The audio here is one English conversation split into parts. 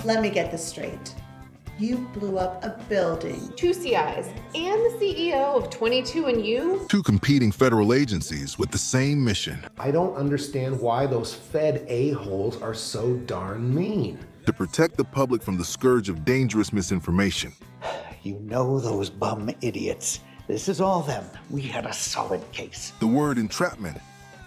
Let me get this straight. You blew up a building. 2 CIs and the CEO of 22andU? Two competing federal agencies with the same mission. I don't understand why those Fed a-holes are so darn mean. To protect the public from the scourge of dangerous misinformation. You know those bum idiots. This is all them. We had a solid case. The word entrapment,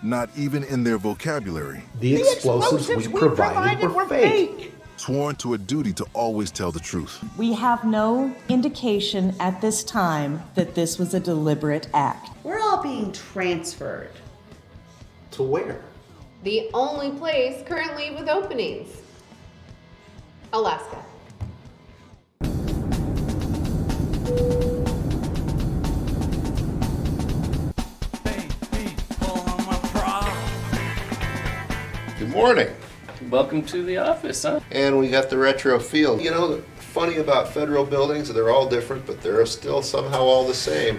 not even in their vocabulary. The explosives we provided were fake. Sworn to a duty to always tell the truth. We have no indication at this time that this was a deliberate act. We're all being transferred. To where? The only place currently with openings. Alaska. Good morning. Welcome to the office, huh? And we got the retro feel. You know, the funny about federal buildings, they're all different, but they're still somehow all the same.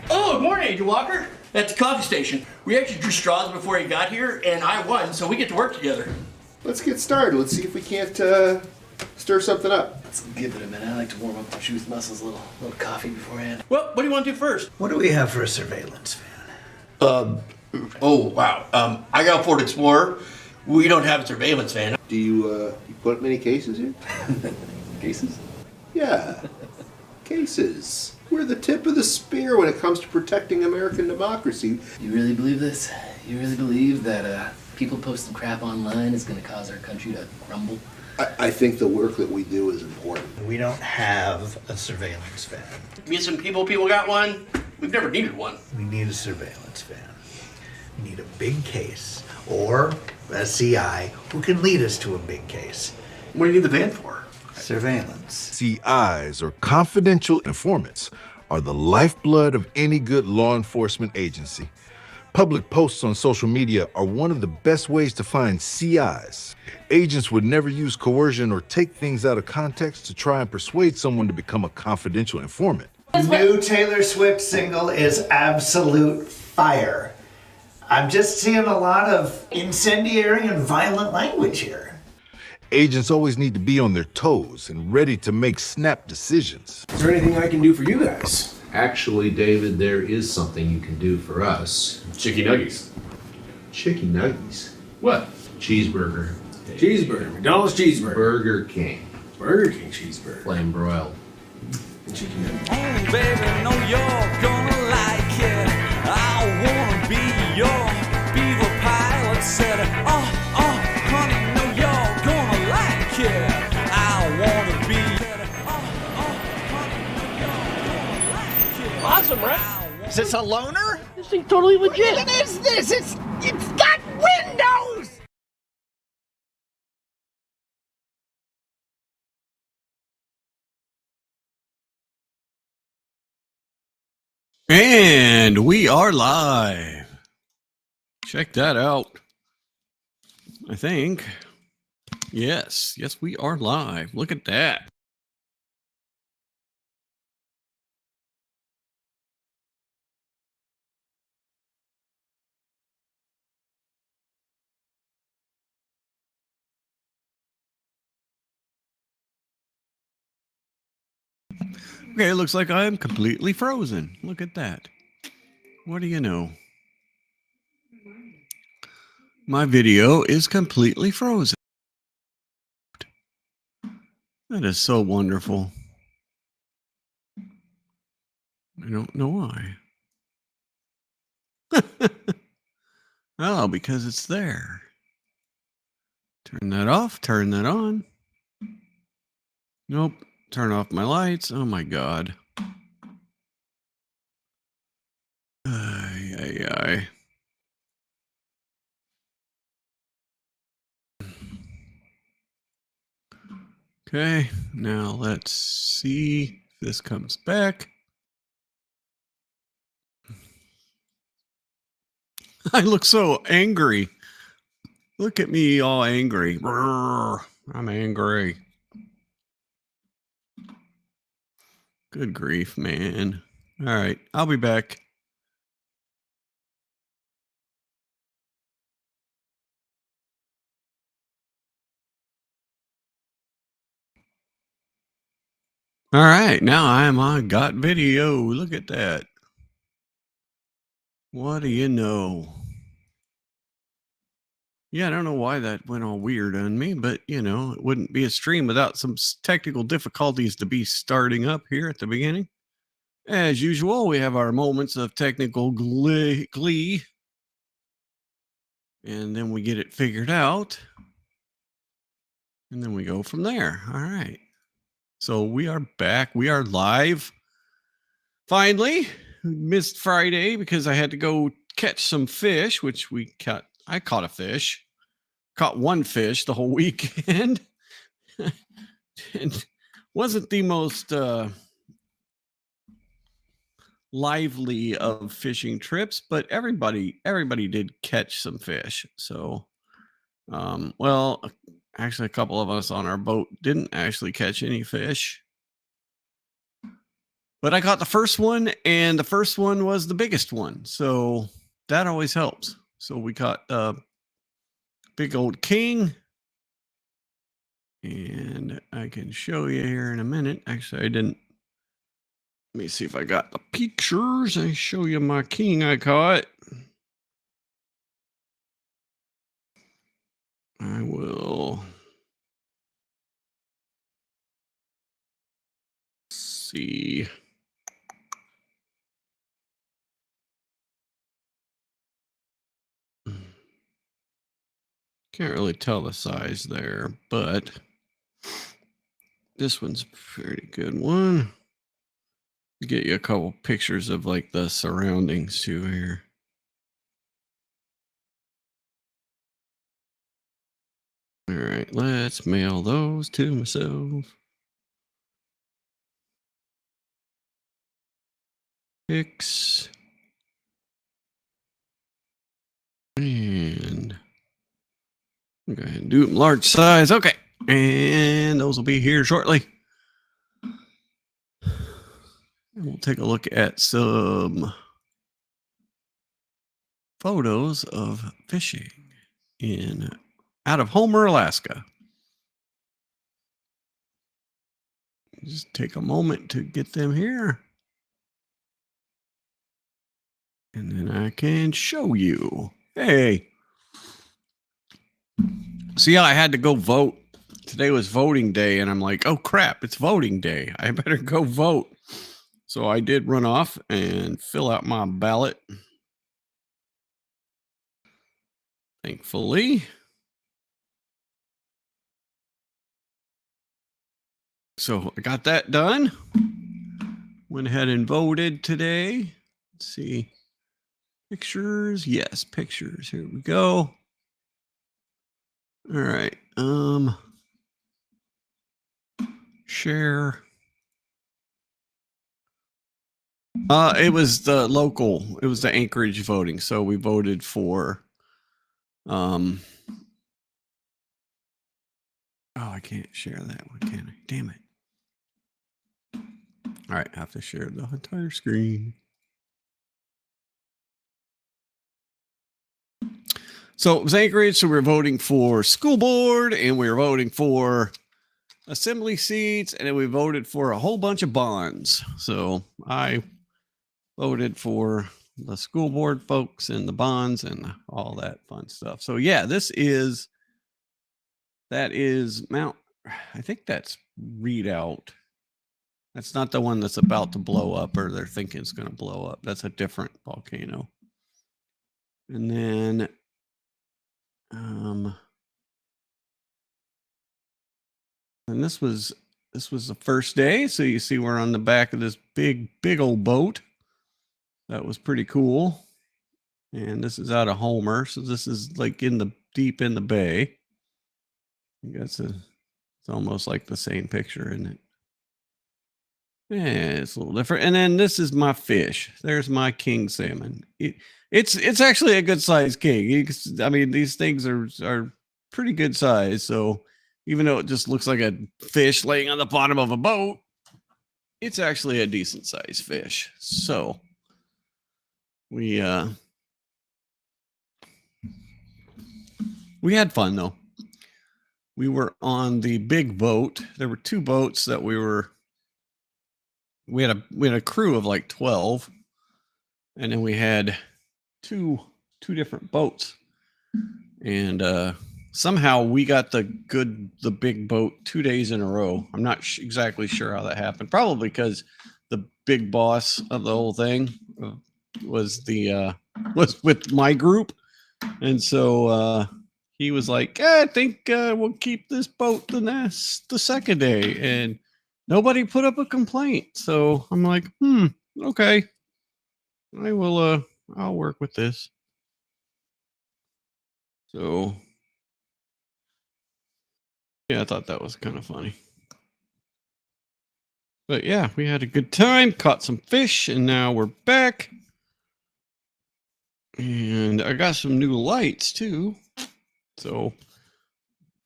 Oh, good morning, Agent Walker. At the coffee station. We actually drew straws before he got here, and I won, so we get to work together. Let's get started. Let's see if we can't stir something up. Let's give it a minute. I like to warm up the truth muscles, a little coffee beforehand. Well, what do you want to do first? What do we have for a surveillance van? Oh, wow. I got a Ford Explorer. We don't have a surveillance van. Do you put many cases here? Cases? Yeah, cases. We're the tip of the spear when it comes to protecting American democracy. You really believe this? You really believe that people posting crap online is going to cause our country to crumble? I think the work that we do is important. We don't have a surveillance van. Me and some people got one. We've never needed one. We need a surveillance van. We need a big case or a CI who can lead us to a big case. What do you need the van for? Surveillance. CIs, or confidential informants, are the lifeblood of any good law enforcement agency. Public posts on social media are one of the best ways to find CIs. Agents would never use coercion or take things out of context to try and persuade someone to become a confidential informant. New Taylor Swift single is absolute fire. I'm just seeing a lot of incendiary and violent language here. Agents always need to be on their toes and ready to make snap decisions. Is there anything I can do for you guys? Actually, David, there is something you can do for us. Chicken nuggets. Chicken nuggets. What? Cheeseburger. Cheeseburger. McDonald's cheeseburger. Burger King. Burger King cheeseburger. Flame broiled. And chicken nuggets. Oh, baby, know you're gonna like it. I wanna be your beaver pilot. Said, honey, know you're gonna like it. I wanna be. Awesome, right? Is this a loner? This thing's totally legit. What is this? It's got windows! And we are live. Check that out. I think. Yes, we are live. Look at that. Okay, it looks like I'm completely frozen. Look at that. What do you know? My video is completely frozen. That is so wonderful. I don't know why. Oh, because it's there. Turn that off, turn that on. Nope. Turn off my lights. Oh my God. Ay. Okay, now let's see if this comes back. I look so angry. Look at me all angry. Brrr, I'm angry. Good grief, man. All right, I'll be back. All right, now I'm on Got Video. Look at that. What do you know? Yeah, I don't know why that went all weird on me, but you know, it wouldn't be a stream without some technical difficulties to be starting up here at the beginning. As usual, we have our moments of technical glee, and then we get it figured out, and then we go from there. All right. So we are back. We are live. Finally, missed Friday because I had to go catch some fish, which we caught. I caught a fish. Caught one fish the whole weekend. And wasn't the most lively of fishing trips, but everybody did catch some fish. So well, actually a couple of us on our boat didn't actually catch any fish. But I caught the first one, and the first one was the biggest one. So that always helps. So we caught a big old king. And I can show you here in a minute. Actually, I didn't. Let me see if I got the pictures. I show you my king I caught. I will see. Can't really tell the size there, but this one's a pretty good one. Get you a couple pictures of like the surroundings too here. All right, let's mail those to myself. Pics. And go ahead and do them large size. Okay. And those will be here shortly. And we'll take a look at some photos of fishing out of Homer, Alaska. Just take a moment to get them here. And then I can show you. Hey. See, I had to go vote. Today was voting day, and I'm like, oh crap, it's voting day. I better go vote. So I did run off and fill out my ballot. Thankfully. So I got that done. Went ahead and voted today. Let's see. Pictures. Yes, pictures. Here we go. All right. Share. It was the local. It was the Anchorage voting. So we voted for oh, I can't share that one, can I? Damn it. All right, I have to share the entire screen. So it was Anchorage, so we were voting for school board, and we were voting for assembly seats, and then we voted for a whole bunch of bonds. So I voted for the school board folks and the bonds and all that fun stuff. So yeah, that is Mount, I think that's Redoubt. That's not the one that's about to blow up, or they're thinking it's going to blow up. That's a different volcano. And then and this was the first day. So you see we're on the back of this big old boat. That was pretty cool. And this is out of Homer. So this is like deep in the bay. I guess it's almost like the same picture, isn't it? Yeah, it's a little different. And then this is my fish. There's my king salmon. It's actually a good size king. I mean, these things are pretty good size. So even though it just looks like a fish laying on the bottom of a boat, it's actually a decent size fish. So we had fun though. We were on the big boat. There were two boats that we were we had a crew of like 12, and then we had two different boats, and somehow we got the big boat 2 days in a row. I'm not exactly sure how that happened. Probably because the big boss of the whole thing was with my group, and so he was like, I think we'll keep this boat the second day, and nobody put up a complaint. So I'm like, okay, I will. I'll work with this. So yeah, I thought that was kind of funny. But yeah, we had a good time, caught some fish, and now we're back. And I got some new lights too. So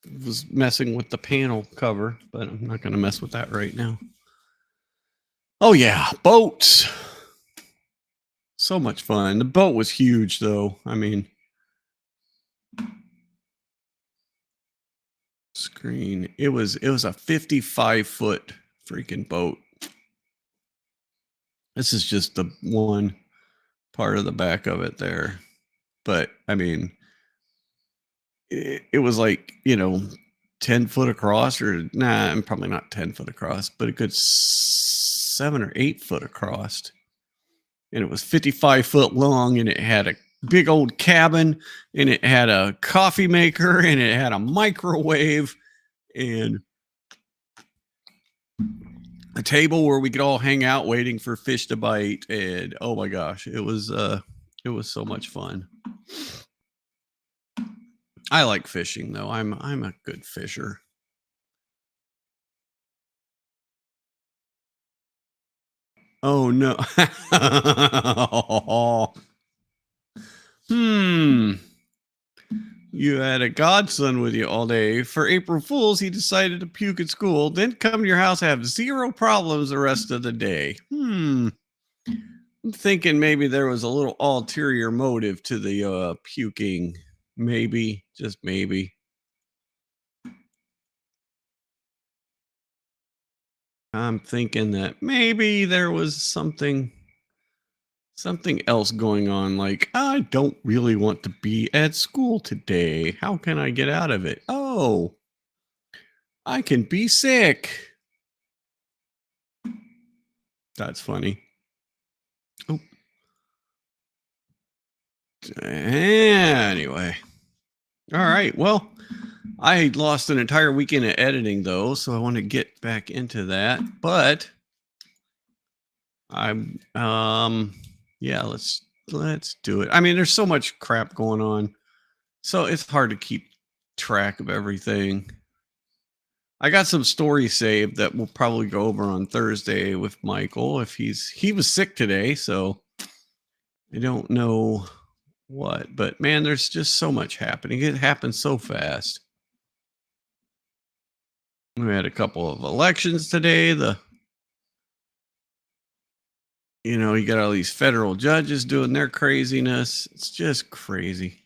I was messing with the panel cover, but I'm not going to mess with that right now. Oh yeah, boats. So much fun. The boat was huge though. I mean, screen. It was a 55-foot freaking boat. This is just the one part of the back of it there. But I mean, it was like, 10 foot across, or I'm probably not 10 foot across, but a good 7 or 8 foot across. And it was 55 foot long, and it had a big old cabin, and it had a coffee maker, and it had a microwave, and a table where we could all hang out waiting for fish to bite. And oh my gosh, it was so much fun. I like fishing though. I'm a good fisher. Oh no. You had a godson with you all day. For April Fools, he decided to puke at school, then come to your house, have zero problems the rest of the day. I'm thinking maybe there was a little ulterior motive to the puking. Maybe, just maybe. I'm thinking that maybe there was something else going on, like, I don't really want to be at school today. How can I get out of it? Oh, I can be sick. That's funny. Oh. Anyway. All right. Well, I lost an entire weekend of editing though, so I want to get back into that. But I'm yeah, let's do it. I mean, there's so much crap going on, so it's hard to keep track of everything. I got some stories saved that we'll probably go over on Thursday with Michael if he was sick today, so I don't know what, but man, there's just so much happening. It happens so fast. We had a couple of elections today. You got all these federal judges doing their craziness. It's just crazy.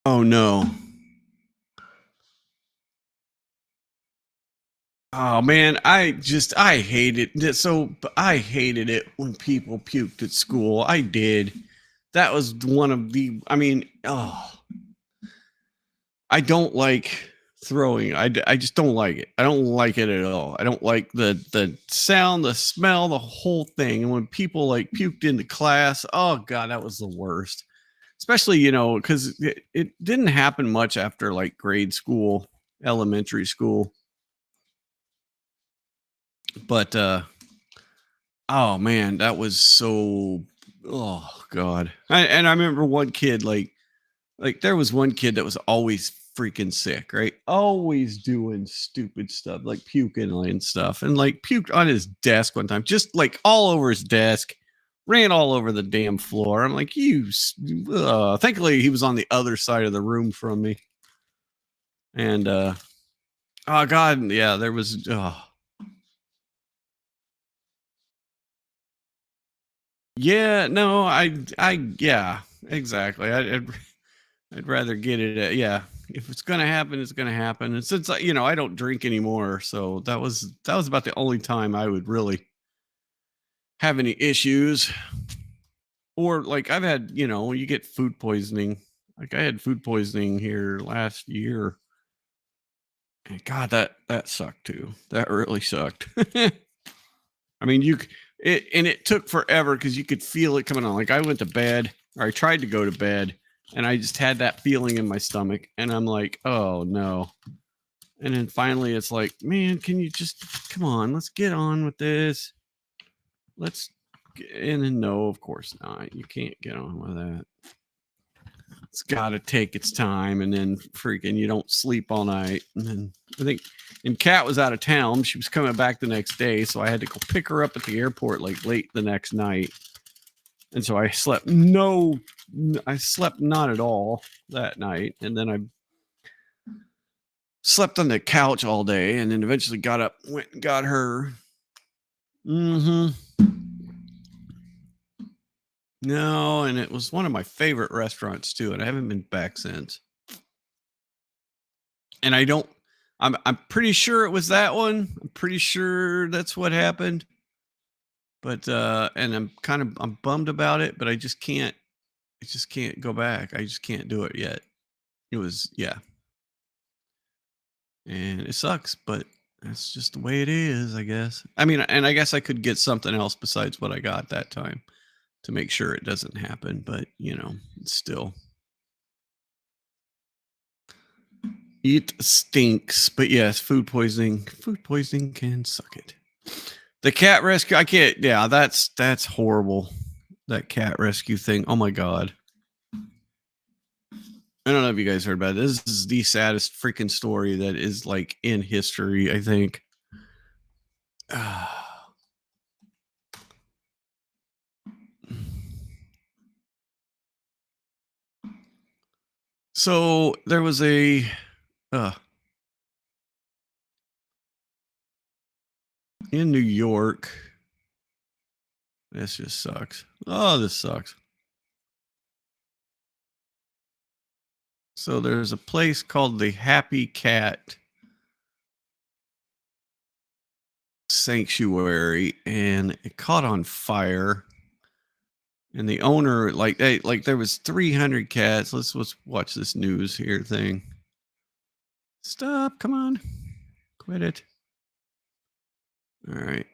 Oh no. Oh man, I hate it. So I hated it when people puked at school. I did. That was one of the, I don't like throwing. I just don't like it. I don't like it at all. I don't like the sound, the smell, the whole thing. And when people like puked into class, oh God, that was the worst. Especially, because it didn't happen much after like grade school, elementary school. But oh man, that was so, oh God. And I remember one kid, like there was one kid that was always freaking sick, right? Always doing stupid stuff, like puking and stuff, and like puked on his desk one time, just like all over his desk, ran all over the damn floor. I'm like, thankfully he was on the other side of the room from me. And oh God, yeah, there was yeah, no, yeah, exactly. I'd rather get it at, yeah. If it's gonna happen, it's gonna happen. And since I don't drink anymore, so that was about the only time I would really have any issues. Or like I've had, you get food poisoning. Like I had food poisoning here last year. And God, that sucked too. That really sucked. I mean, it took forever because you could feel it coming on. Like I went to bed, or I tried to go to bed, and I just had that feeling in my stomach, and I'm like, oh no. And then finally, it's like, man, can you just come on? Let's get on with this. And then no, of course not. You can't get on with that. It's got to take its time, and then freaking you don't sleep all night. And then I think, and Kat was out of town. She was coming back the next day, so I had to go pick her up at the airport like late the next night. And so I slept not at all that night. And then I slept on the couch all day, and then eventually got up, went and got her. No, and it was one of my favorite restaurants too, and I haven't been back since. And I'm pretty sure it was that one. I'm pretty sure that's what happened. But and I'm bummed about it, but I just can't go back. I just can't do it yet. It was, yeah. And it sucks, but that's just the way it is, I guess. I mean, and I guess I could get something else besides what I got that time to make sure it doesn't happen, but it's still, it stinks. But yes, food poisoning can suck it. The cat rescue, I can't, yeah, that's horrible. That cat rescue thing. Oh my God. I don't know if you guys heard about it. This is the saddest freaking story that is like in history, I think. So there was a in New York. This just sucks. Oh, this sucks. So there's a place called the Happy Cat Sanctuary, and it caught on fire. And the owner, there was 300 cats. Let's watch this news here thing. Stop! Come on, quit it. All right.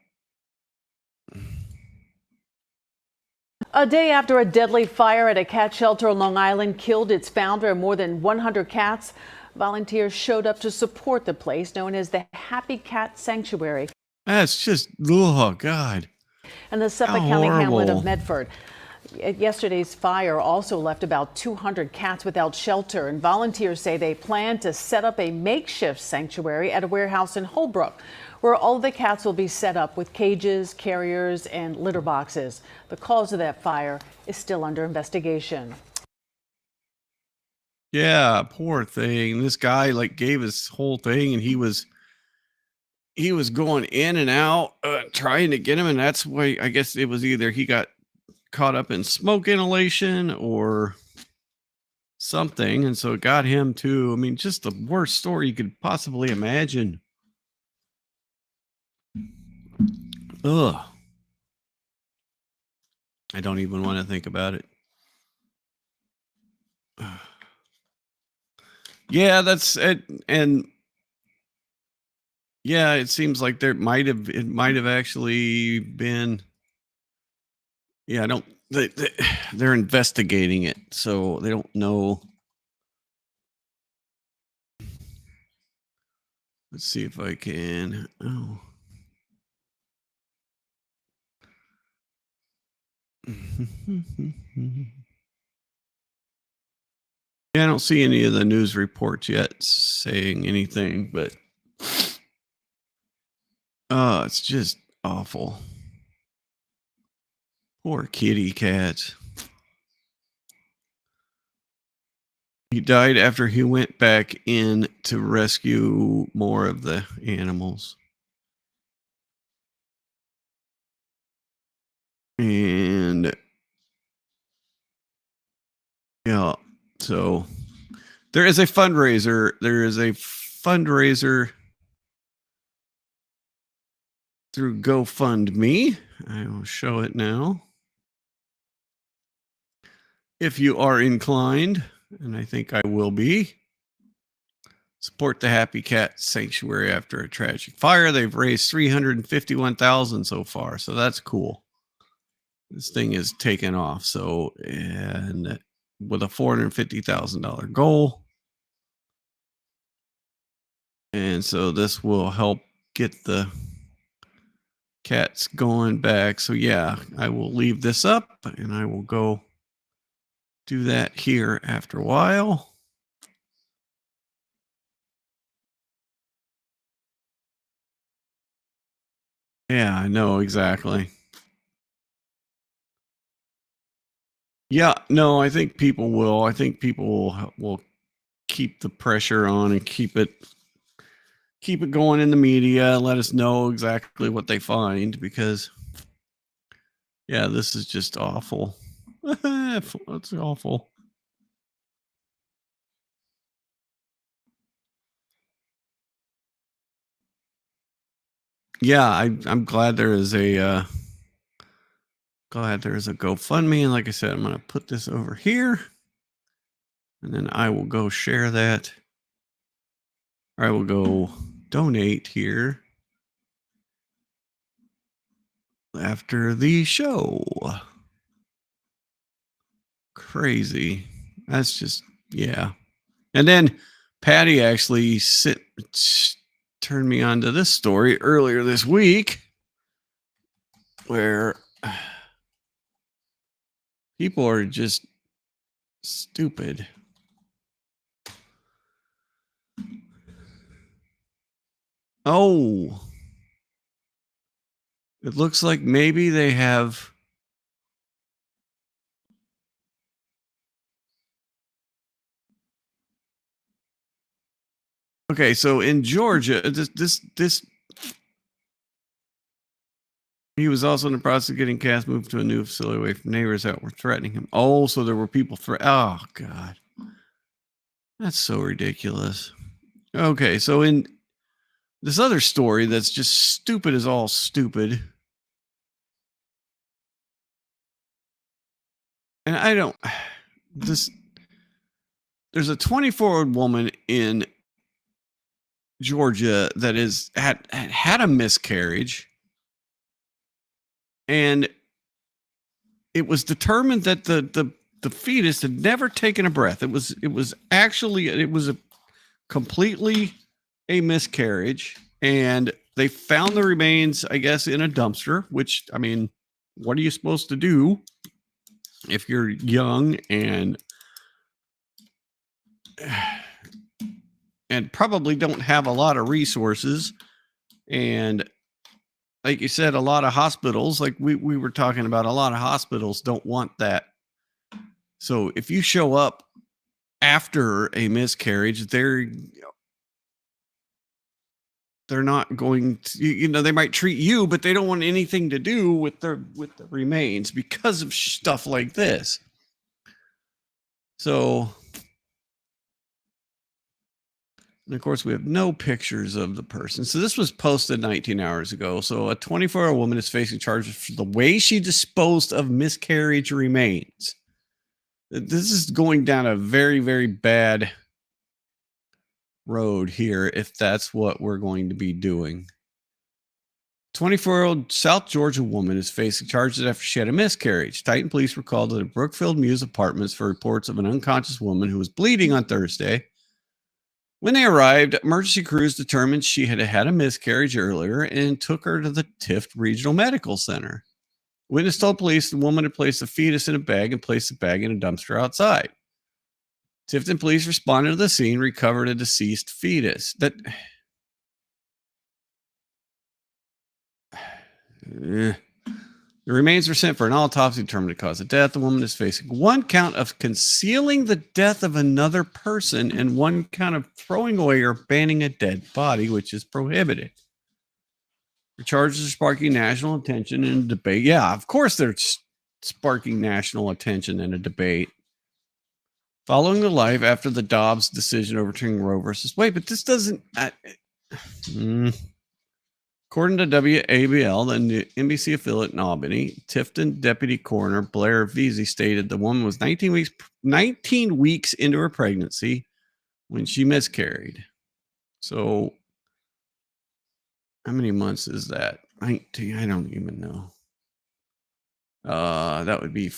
A day after a deadly fire at a cat shelter on Long Island killed its founder and more than 100 cats, volunteers showed up to support the place known as the Happy Cat Sanctuary. That's just, oh God. And the Suffolk County hamlet of Medford. Yesterday's fire also left about 200 cats without shelter, and volunteers say they plan to set up a makeshift sanctuary at a warehouse in Holbrook, where all of the cats will be set up with cages, carriers, and litter boxes. The cause of that fire is still under investigation. Yeah, poor thing. This guy gave his whole thing, and he was going in and out trying to get him, and that's why I guess it was either he got caught up in smoke inhalation or something, and so it got him too. I mean, just the worst story you could possibly imagine. Ugh. I don't even want to think about it. Yeah, that's it. And yeah, it seems like it might have actually been. Yeah, they're investigating it, so they don't know. Let's see if I can. Oh. Yeah, I don't see any of the news reports yet saying anything, but it's just awful. Poor kitty cat. He died after he went back in to rescue more of the animals. And yeah, so There is a fundraiser. There is a fundraiser through GoFundMe. I will show it now. If you are inclined, and I think I will be, support the Happy Cat Sanctuary after a tragic fire. They've raised $351,000 so far, so that's cool. This thing is taken off. So, and with a $450,000 goal. And so this will help get the cats going back. So yeah, I will leave this up and I will go do that here after a while. Yeah, I know exactly. Yeah, no, I think people will. I think people will keep the pressure on and keep it going in the media. Let us know exactly what they find, because yeah, this is just awful. It's awful. Yeah, I'm glad there is a GoFundMe, and like I said, I'm going to put this over here, and then I will go share that. Or I will go donate here after the show. Crazy. That's just, yeah. And then Patty actually turned me on to this story earlier this week where people are just stupid. Oh, it looks like maybe they have. Okay, so in Georgia, this he was also in the process of getting cats moved to a new facility away from neighbors that were threatening him. Oh, so there were people oh God. That's so ridiculous. Okay, so in this other story that's just stupid as all stupid. And I don't there's a 24-year-old woman in Georgia that had a miscarriage, and it was determined that the fetus had never taken a breath. It was completely a miscarriage, and they found the remains, I guess, in a dumpster, which, I mean, what are you supposed to do if you're young and probably don't have a lot of resources? And like you said, a lot of hospitals, like we were talking about, a lot of hospitals don't want that. So if you show up after a miscarriage, they're not going to, they might treat you, but they don't want anything to do with the remains because of stuff like this. So, and of course, we have no pictures of the person. So this was posted 19 hours ago. So a 24-year-old woman is facing charges for the way she disposed of miscarriage remains. This is going down a very, very bad road here if that's what we're going to be doing. 24-year-old South Georgia woman is facing charges after she had a miscarriage. Titan police were called to the Brookfield Mews apartments for reports of an unconscious woman who was bleeding on Thursday. When they arrived, emergency crews determined she had had a miscarriage earlier and took her to the Tift Regional Medical Center. Witness told police the woman had placed the fetus in a bag and placed the bag in a dumpster outside. Tifton police responded to the scene, recovered a deceased fetus. The remains were sent for an autopsy to determine the cause of death. The woman is facing one count of concealing the death of another person and one count of throwing away or banning a dead body, which is prohibited. The charges are sparking national attention and debate. Yeah, of course they're sparking national attention and a debate. following the life after the Dobbs decision overturning Roe versus Wade. But this doesn't. According to WABL, the NBC affiliate in Albany, Tifton Deputy Coroner Blair Veazey stated the woman was 19 weeks into her pregnancy when she miscarried. So, how many months is that? 19. I don't even know. That would be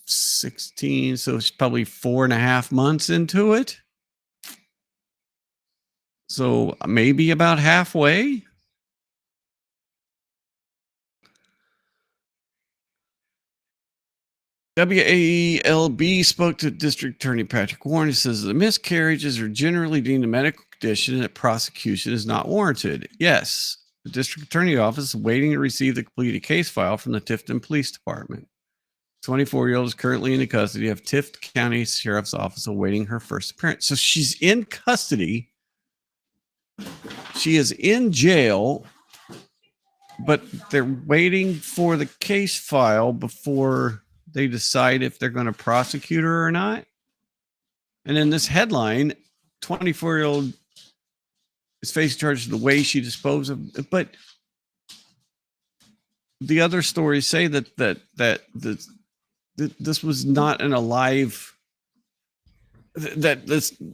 16. So it's probably 4.5 months into it. So maybe about halfway. WAELB spoke to District Attorney Patrick Warren. He says the miscarriages are generally deemed a medical condition and that prosecution is not warranted. Yes, the District Attorney Office is waiting to receive the completed case file from the Tifton Police Department. 24-year-old is currently in custody of Tift County Sheriff's Office awaiting her first appearance. So she's in custody. She is in jail, but they're waiting for the case file before they decide if they're going to prosecute her or not. And in this headline, 24-year-old is facing charges the way she disposed of. But the other stories say that this was not an alive. The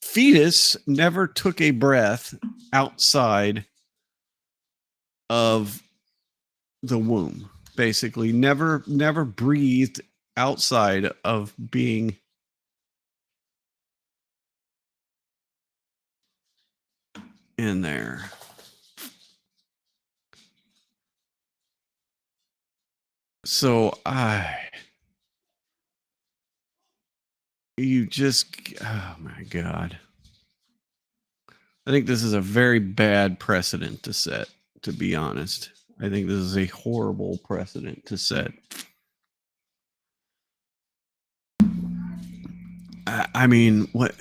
fetus never took a breath outside of the womb. Basically, never breathed outside of being in there. So oh my God. I think this is a very bad precedent to set, to be honest. I think this is a horrible precedent to set. I mean, what?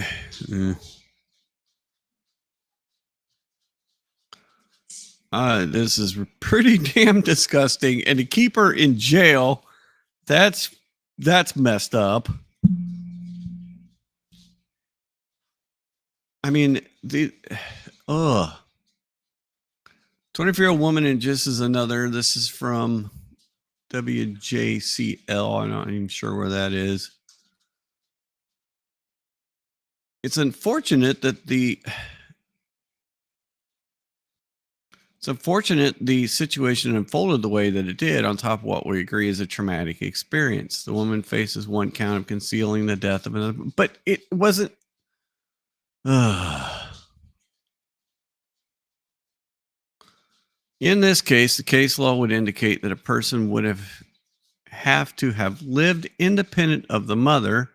This is pretty damn disgusting. And to keep her in jail, that's messed up. I mean, 24-year-old woman and just as another. This is from WJCL. I'm not even sure where that is. It's unfortunate the situation unfolded the way that it did, on top of what we agree is a traumatic experience. The woman faces one count of concealing the death of another, but it wasn't. In this case, the case law would indicate that a person would have to have lived independent of the mother,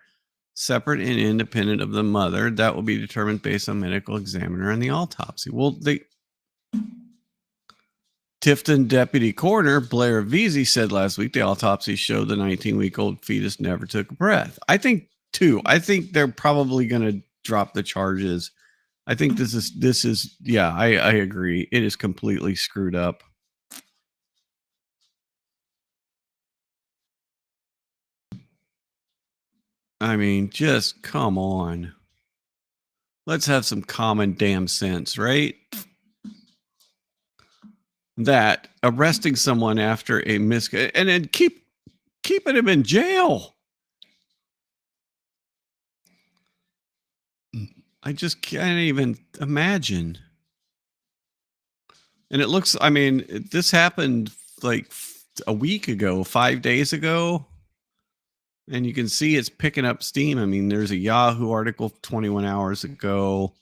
separate and independent of the mother. That will be determined based on medical examiner and the autopsy. Well, Tifton Deputy Coroner Blair Veazey said last week the autopsy showed the 19-week-old fetus never took a breath. I think they're probably going to drop the charges. I think this is yeah, I agree. It is completely screwed up. I mean, just come on. Let's have some common damn sense, right? That arresting someone after a miscarriage and then keeping him in jail. I just can't even imagine. And it looks, I mean, this happened like a week ago, 5 days ago. And you can see it's picking up steam. I mean, there's a Yahoo article 21 hours ago.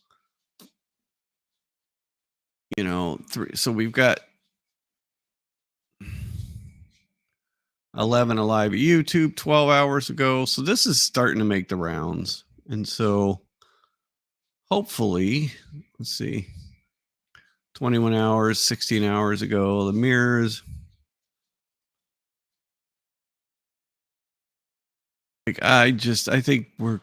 You know, so we've got 11 Alive YouTube 12 hours ago. So this is starting to make the rounds. And so hopefully, let's see, 21 hours, 16 hours ago, the mirrors. Like, I think we're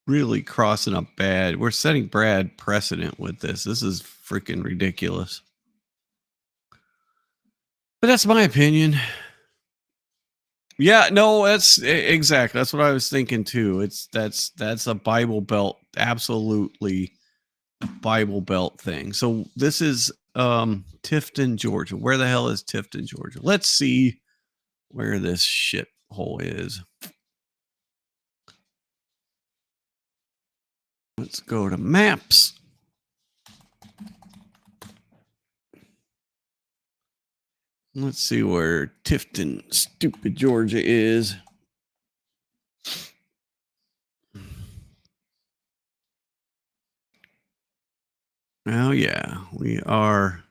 really crossing up bad. We're setting bad precedent with this. This is freaking ridiculous. But that's my opinion. Yeah, no, exactly. That's what I was thinking too. That's a Bible Belt, absolutely Bible Belt thing. So this is Tifton, Georgia. Where the hell is Tifton, Georgia? Let's see where this shithole is. Let's go to maps. Let's see where Tifton, stupid Georgia is. Oh yeah, we're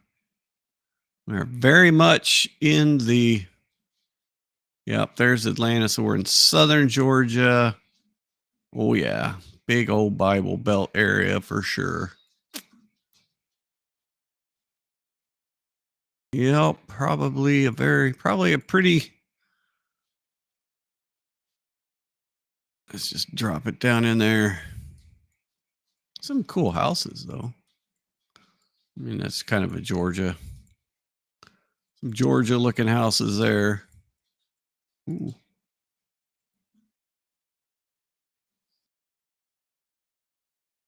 very much in the. Yep, there's Atlanta. So we're in southern Georgia. Oh yeah, big old Bible Belt area for sure. Yep, probably a pretty. Let's just drop it down in there. Some cool houses though. I mean, that's kind of a Georgia. Some Georgia looking houses there. Ooh.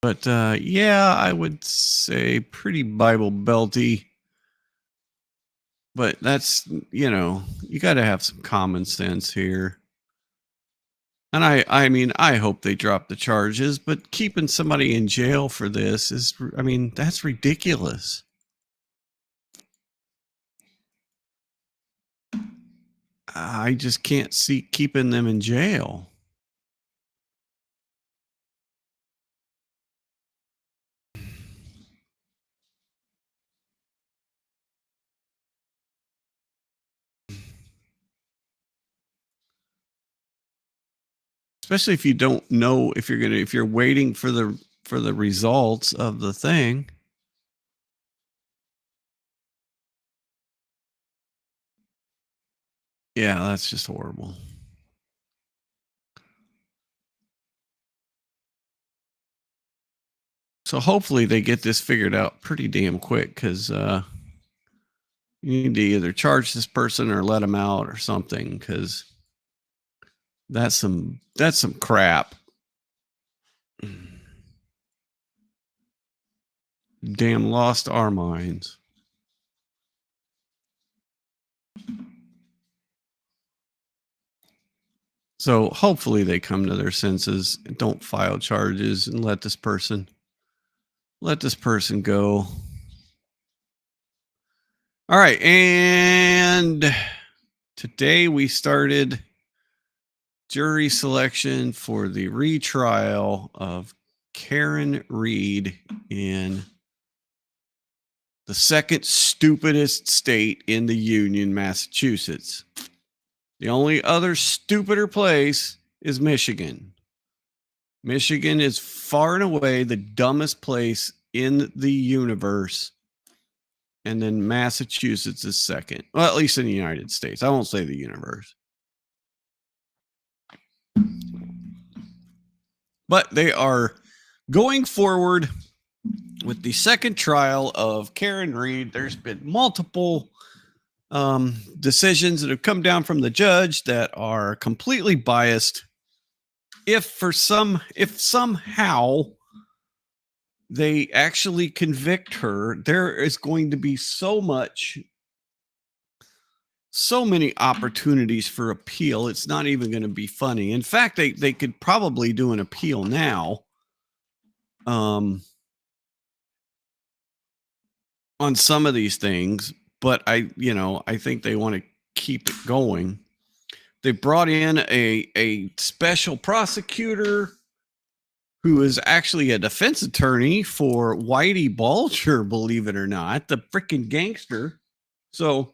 But yeah, I would say pretty Bible Belty. But that's, you got to have some common sense here. And I mean, I hope they drop the charges, but keeping somebody in jail for this that's ridiculous. I just can't see keeping them in jail. Especially if you don't know if you're waiting for the results of the thing. Yeah, that's just horrible. So hopefully they get this figured out pretty damn quick, because you need to either charge this person or let them out or something, because that's some crap. Damn, lost our minds. So hopefully they come to their senses and don't file charges and let this person go. All right, and today we started jury selection for the retrial of Karen Reed in the second stupidest state in the Union, Massachusetts. The only other stupider place is Michigan. Michigan is far and away the dumbest place in the universe. And then Massachusetts is second. Well, at least in the United States. I won't say the universe. But they are going forward with the second trial of Karen Reed. There's been multiple decisions that have come down from the judge that are completely biased. If somehow they actually convict her, there is going to be so many opportunities for appeal. It's not even going to be funny. In fact, they could probably do an appeal now. On some of these things, but I think they want to keep it going. They brought in a special prosecutor who is actually a defense attorney for Whitey Bulger, believe it or not, the freaking gangster. So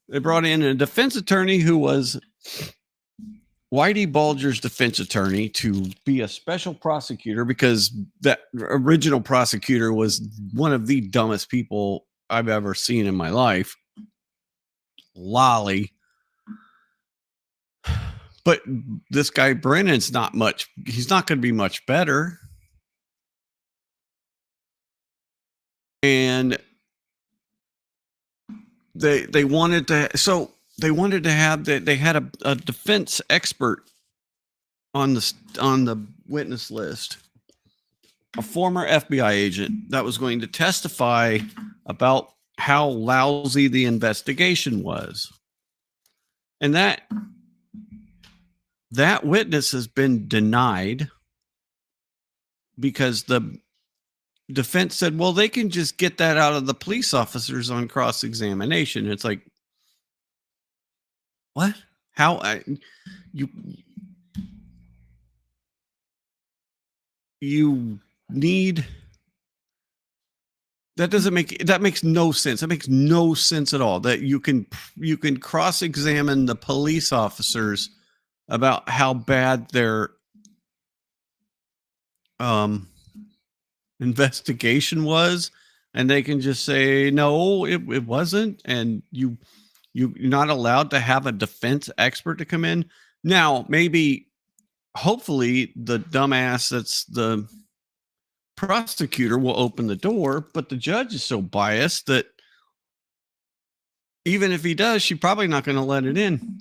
they brought in a defense attorney who was Whitey Bulger's defense attorney to be a special prosecutor, because that original prosecutor was one of the dumbest people I've ever seen in my life. Lolly. But this guy Brennan's he's not going to be much better. And they wanted to, so they wanted to have that. They had a defense expert on the witness list, a former FBI agent that was going to testify about how lousy the investigation was. And that witness has been denied because the defense said, well, they can just get that out of the police officers on cross-examination. It's like, what? How? You need... That makes no sense. That makes no sense at all. That you can cross-examine the police officers about how bad their investigation was, and they can just say no, it wasn't, and you're not allowed to have a defense expert to come in. Now, maybe, hopefully, the dumbass that's the prosecutor will open the door, but the judge is so biased that even if he does, she's probably not going to let it in.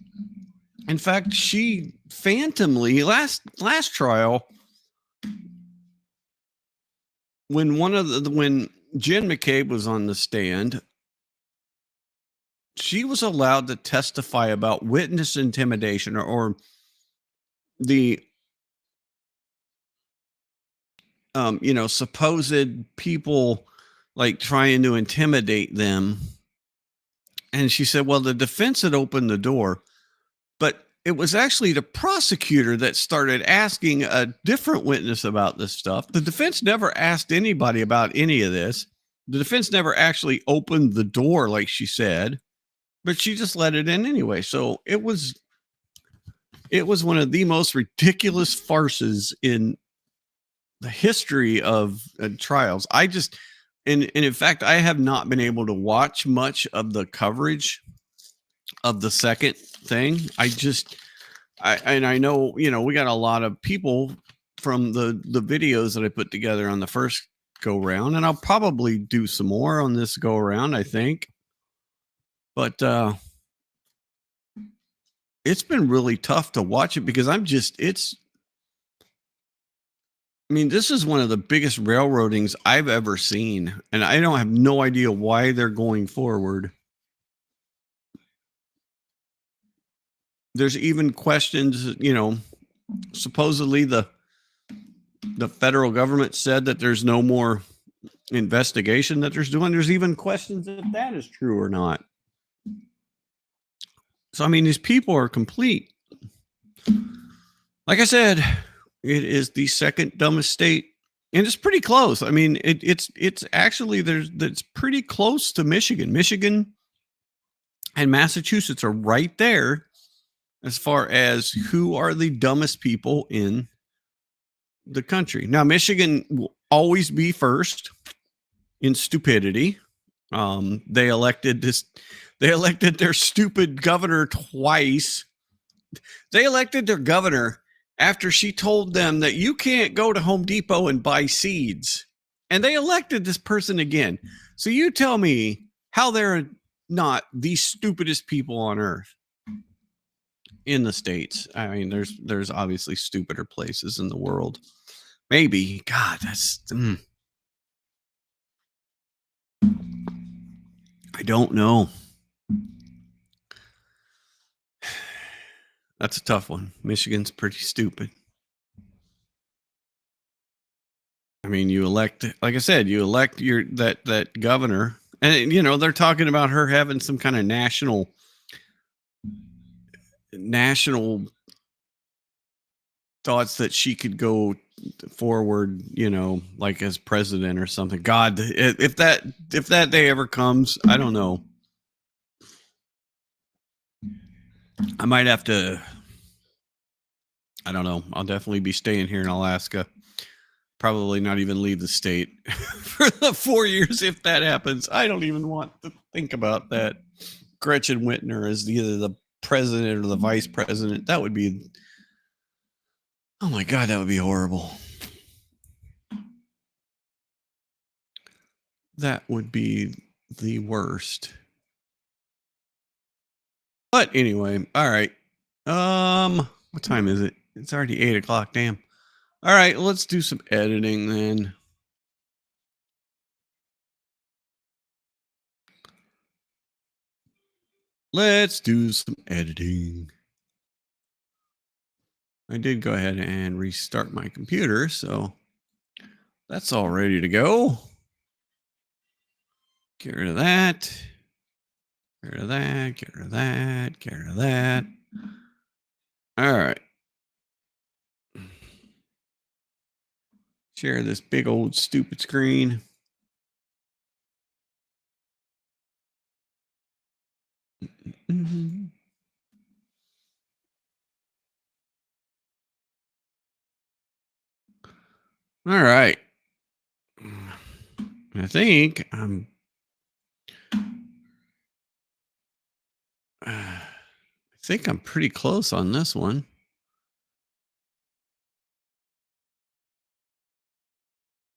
In fact, she phantomly last trial, when when Jen McCabe was on the stand, she was allowed to testify about witness intimidation or the supposed people like trying to intimidate them. And she said, well, the defense had opened the door, but it was actually the prosecutor that started asking a different witness about this stuff. The defense never asked anybody about any of this. The defense never actually opened the door, like she said, but she just let it in anyway. So it was one of the most ridiculous farces in the history of trials. And in fact, I have not been able to watch much of the coverage of the second thing. I know, we got a lot of people from the videos that I put together on the first go round, and I'll probably do some more on this go around, I think. But it's been really tough to watch it because this is one of the biggest railroadings I've ever seen, and I don't have no idea why they're going forward. There's even questions, supposedly the federal government said that there's no more investigation that there's doing. There's even questions if that is true or not. So, these people are complete. Like I said, it is the second dumbest state, and it's pretty close. It's actually it's pretty close to Michigan. Michigan and Massachusetts are right there as far as who are the dumbest people in the country. Now, Michigan will always be first in stupidity. They elected their stupid governor twice. They elected their governor after she told them that you can't go to Home Depot and buy seeds. And they elected this person again. So you tell me how they're not the stupidest people on earth in the States. There's obviously stupider places in the world. Maybe. God, that's... I don't know. That's a tough one. Michigan's pretty stupid. You elect, like I said, that governor, and they're talking about her having some kind of national thoughts that she could go forward, like as president or something. God, if that day ever comes, I don't know. I might have to, I don't know. I'll definitely be staying here in Alaska. Probably not even leave the state for the 4 years if that happens. I don't even want to think about that. Gretchen Whitmer as either the president or the vice president. That would be, oh my God, that would be horrible. That would be the worst. But anyway, all right. What time is it? It's already 8 o'clock. Damn. All right, let's do some editing then. Let's do some editing. I did go ahead and restart my computer, so that's all ready to go. Get rid of that. Get rid of that. Get rid of that. Get rid of that. All right. Share this big old stupid screen. Mm-hmm. All right. I think I'm pretty close on this one.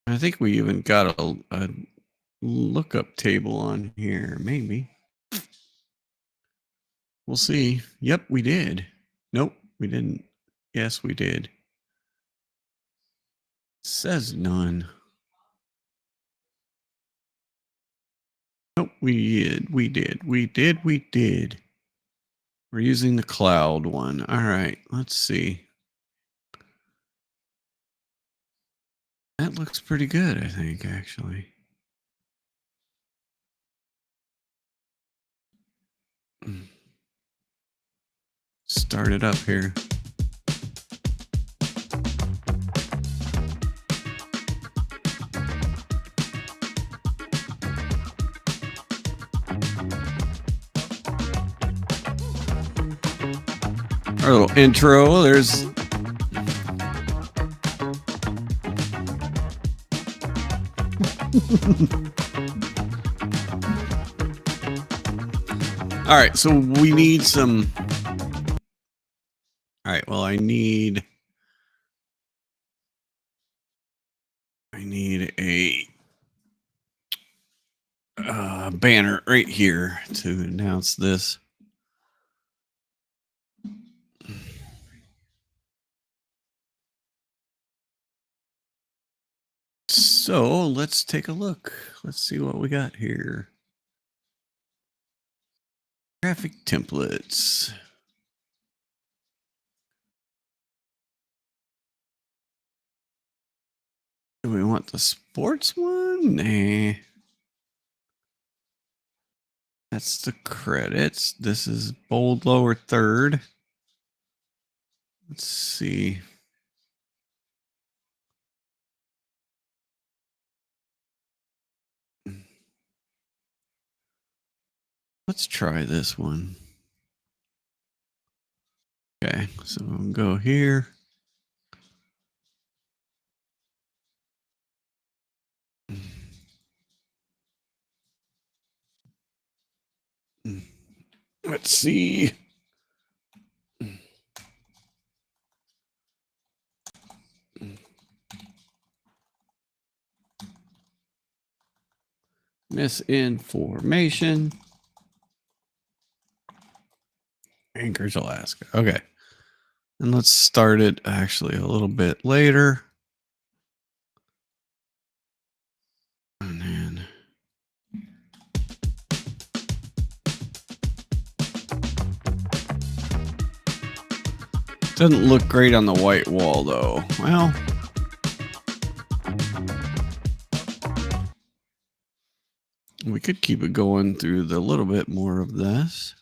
I think we even got a lookup table on here, maybe. We'll see. Yep, we did. Nope, we didn't. Yes, we did. Says none. Nope, we did. We did. We're using the cloud one. All right, let's see. That looks pretty good, I think, actually. Start it up here. Our little intro. There's all right, so we need some. All right, well, I need a banner right here to announce this. So let's take a look. Let's see what we got here. Graphic templates. Do we want the sports one? Nah. That's the credits. This is bold lower third. Let's see. Let's try this one. Okay, so we'll go here. Let's see. Misinformation. Anchorage, Alaska. Okay. And let's start it actually a little bit later. And then doesn't look great on the white wall though. Well, we could keep it going through the little bit more of this.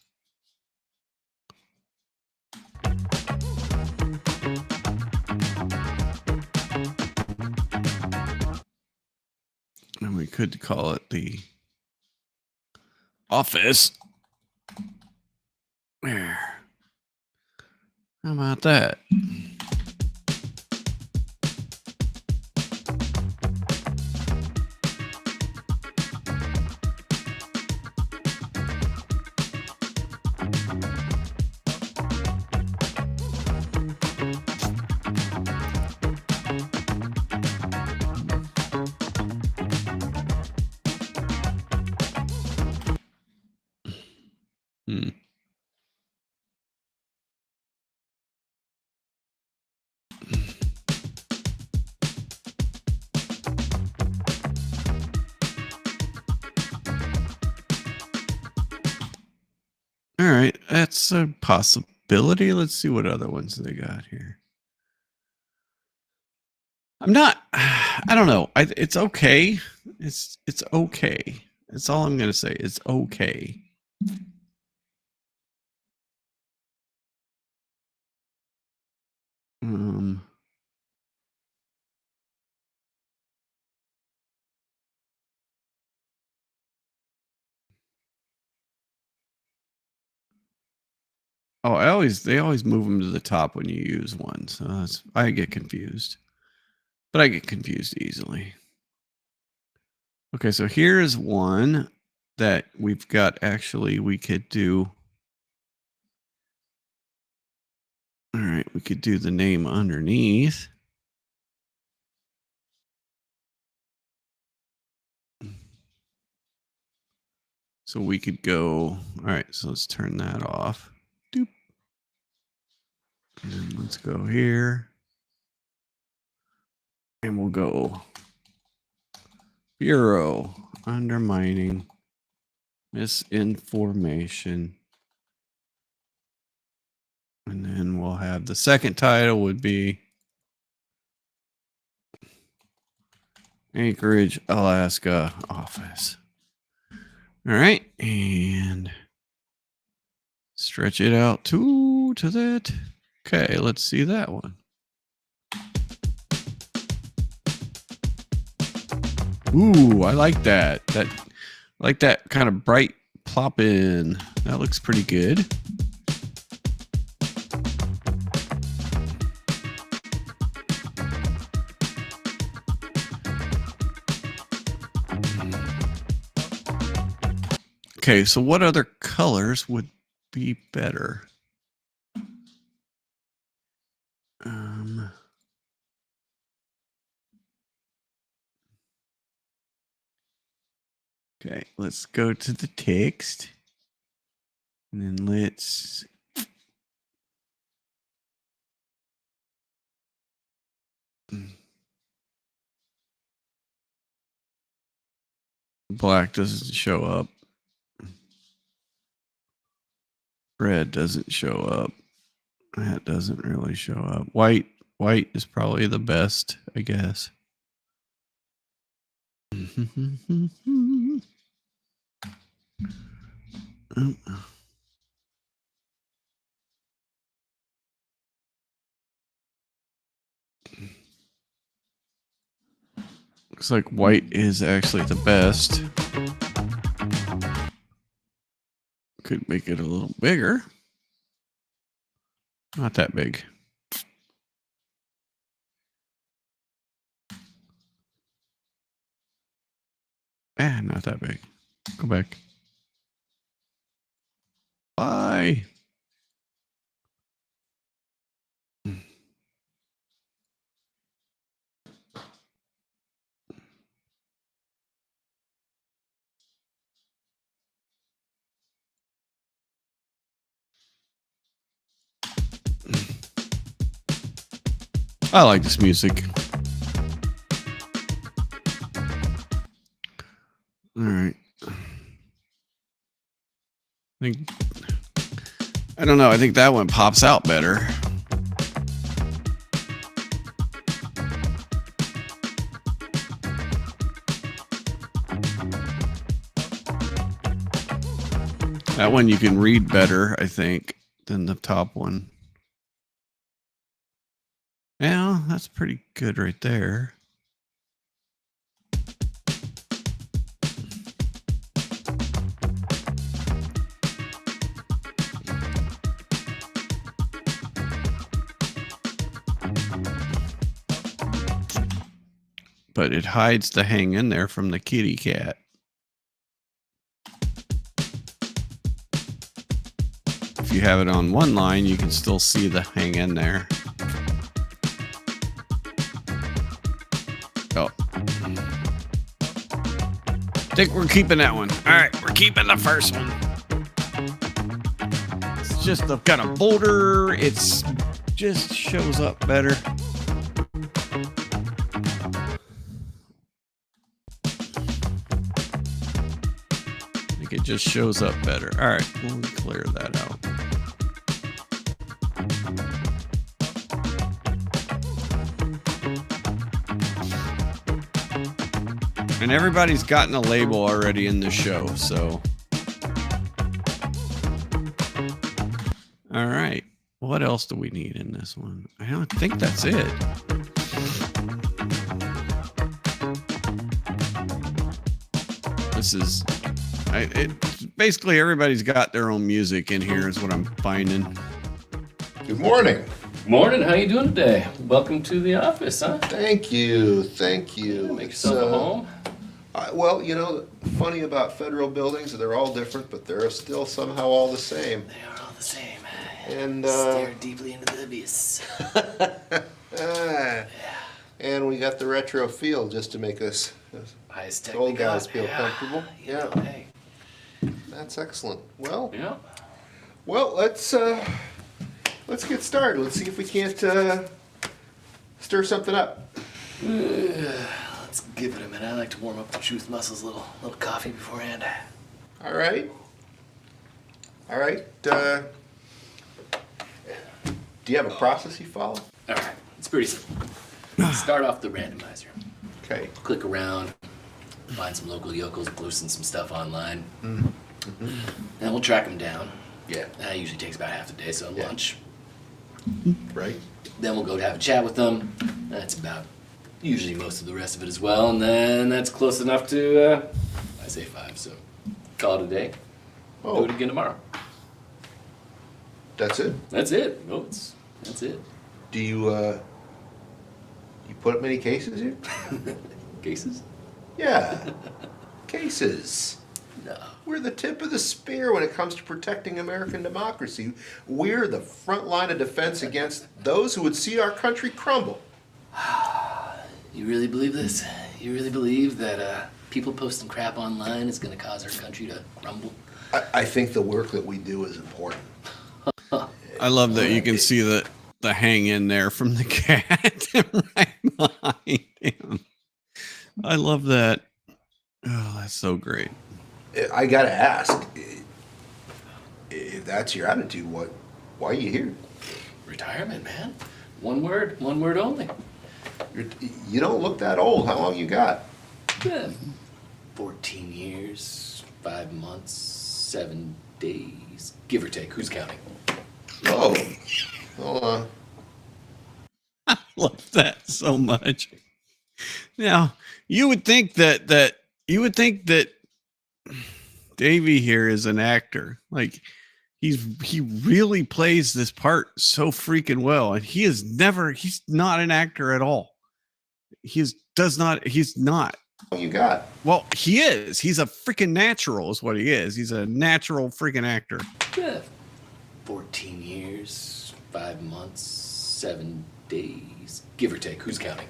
And we could call it the office. There. How about that? All right, that's a possibility. Let's see what other ones they got here. I'm not. I don't know. It's okay. It's okay. That's all I'm gonna say. It's okay. Oh, they always move them to the top when you use one, so I get confused. But I get confused easily. Okay, so here's one that we've got. Actually, we could do. All right, we could do the name underneath. So we could go. All right, so let's turn that off. Doop. And then let's go here. And we'll go Bureau, undermining, misinformation. And then we'll have the second title would be Anchorage, Alaska office. All right. And stretch it out to that. Okay, let's see that one. Ooh, I like that. I like that kind of bright plop in. That looks pretty good. Okay, so what other colors would be better? Okay, let's go to the text. And then let's black doesn't show up. Red doesn't show up. That doesn't really show up. White is probably the best, I guess. Looks like white is actually the best. Could make it a little bigger. Not that big. Not that big. Go back. Bye. I like this music. All right. I don't know. I think that one pops out better. That one you can read better, I think, than the top one. Yeah, that's pretty good right there. But it hides the hang in there from the kitty cat. If you have it on one line, you can still see the hang in there. Oh. I think we're keeping that one. All right, we're keeping the first one. It's just got a bolder. It's just shows up better. think it just shows up better. All right, we'll clear that out. And everybody's gotten a label already in the show, so. All right. What else do we need in this one? I don't think that's it. This is, basically everybody's got their own music in here is what I'm finding. Good morning. Morning, how you doing today? Welcome to the office, huh? Thank you. Thank you. Make yourself at home. Well, you know, funny about federal buildings, they're all different, but they're still somehow all the same. They are all the same. And Stare deeply into the abyss. And we got the retro feel just to make us old guys feel comfortable. Yeah. Hey. That's excellent. Well, Yeah. well, let's get started. Let's see if we can't stir something up. Let's give it a minute. I like to warm up the truth muscles a little coffee beforehand. All right. All right. Do you have a process you follow? All right, it's pretty simple. Start off the randomizer. Okay. Click around, find some local yokels, posting some stuff online. Mm-hmm. Then we'll track them down. Yeah. That usually takes about half a day, so lunch. Right. Then we'll go have a chat with them. That's about usually most of the rest of it as well. And then that's close enough to, I say 5, so call it a day. Oh. Do it again tomorrow. That's it? That's it. No, that's it. Do you put up many cases here? Cases? Yeah. Cases. No. We're the tip of the spear when it comes to protecting American democracy. We're the front line of defense against those who would see our country crumble. You really believe this? You really believe that people posting crap online is going to cause our country to crumble? I think the work that we do is important. I love that you can see the hang in there from the cat right behind him. I love that. Oh, that's so great. I gotta ask, if that's your attitude, why are you here? Retirement, man. One word only. You don't look that old. How long you got? Yeah. 14 years, 5 months, 7 days, give or take. Who's counting? Oh, well, I love that so much. Now, you would think that Davey here is an actor. Like he really plays this part so freaking well, and he's not an actor at all. He's not. you got? Well, he is. He's a freaking natural is what he is. He's a natural freaking actor. Yeah. 14 years, 5 months, 7 days, give or take. Who's counting?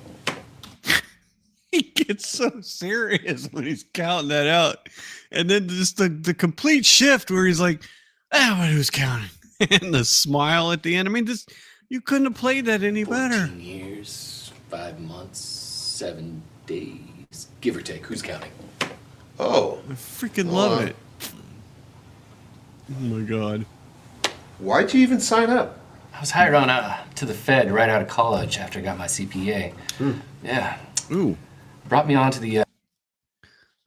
He gets so serious when he's counting that out. And then just the complete shift where he's like, but who's counting? And the smile at the end. I mean, you couldn't have played that any better. 14 years, 5 months, 7 days, give or take. Who's counting? Oh. I freaking love it. Oh my God. Why'd you even sign up? I was hired on to the Fed right out of college after I got my CPA. Yeah. Ooh. Brought me on to the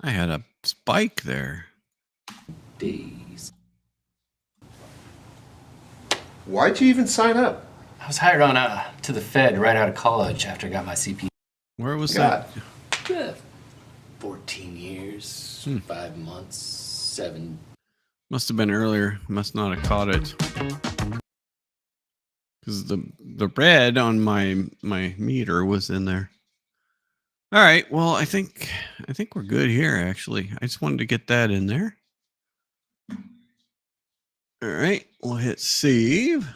I had a spike there. days. Why'd you even sign up? I was hired on to the Fed right out of college after I got my CPA. Where was that? Yeah. 14 years, 5 months, 7. Must have been earlier. Must not have caught it. Because the red on my meter was in there. All right. Well, I think we're good here. Actually, I just wanted to get that in there. All right. We'll hit save.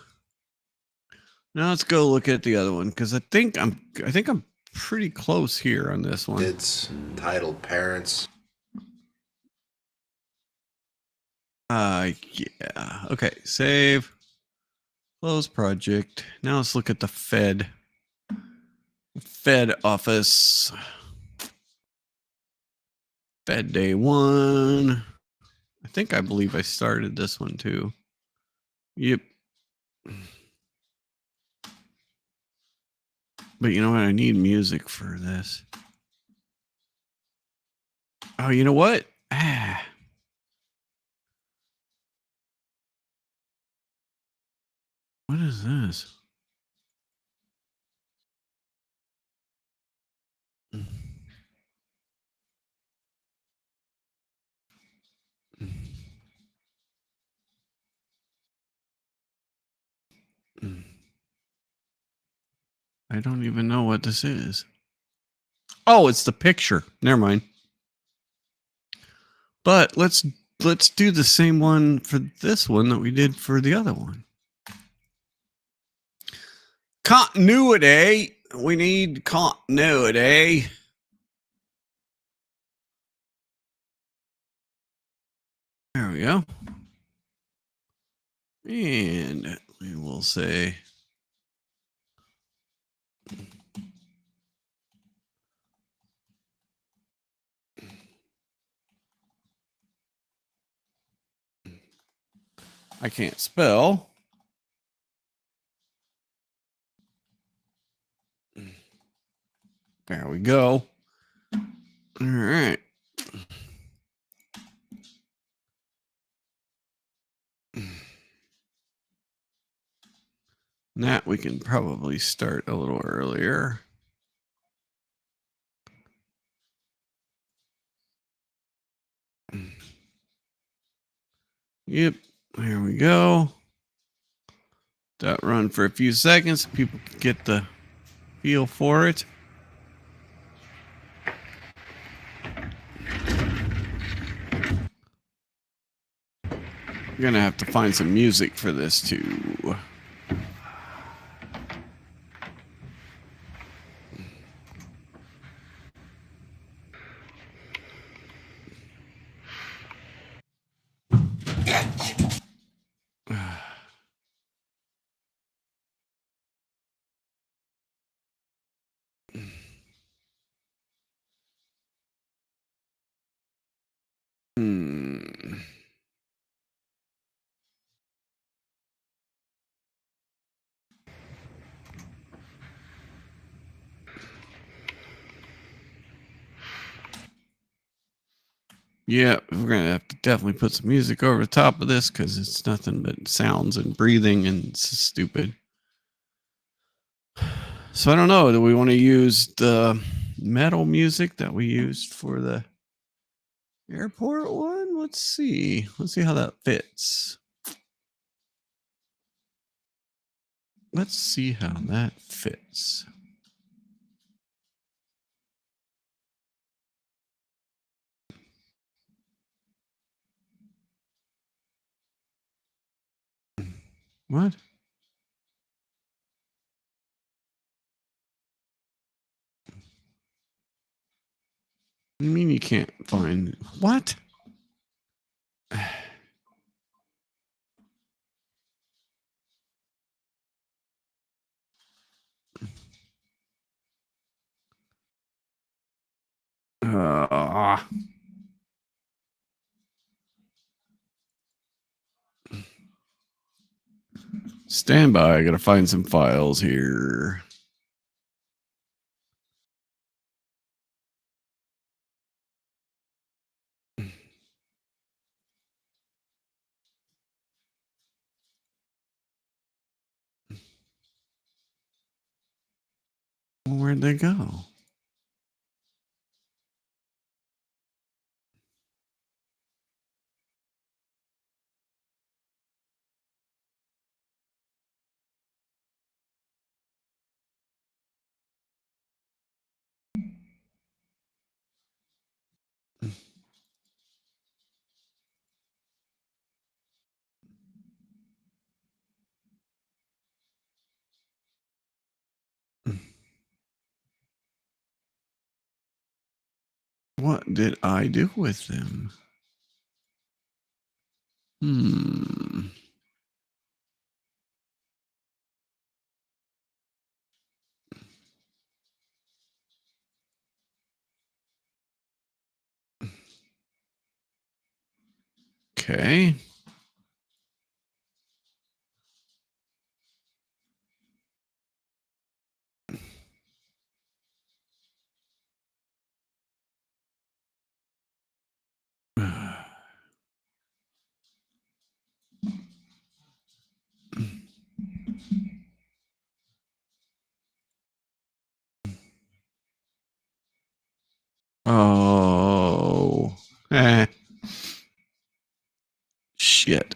Now let's go look at the other one because I think I'm pretty close here on this one. It's titled Parents. Yeah. Okay. Save. Close project. Now let's look at the Fed office. Fed day 1. I I believe I started this one too. Yep. But you know what? I need music for this. Oh, you know what? Ah. What is this? I don't even know what this is. Oh, it's the picture. Never mind. But let's do the same one for this one that we did for the other one. Continuity. We need continuity. There we go. And we will say I can't spell. There we go. All right. That we can probably start a little earlier. Yep. There we go. That run for a few seconds. People can get the feel for it. We're going to have to find some music for this too. Yeah, we're going to have to definitely put some music over the top of this because it's nothing but sounds and breathing and it's stupid. So I don't know. Do we want to use the metal music that we used for the airport one? Let's see. Let's see how that fits. Let's see how that fits. What? What do you mean you can't find what? Stand by. I gotta find some files here. Where'd they go? What did I do with them? Okay. Oh. Shit.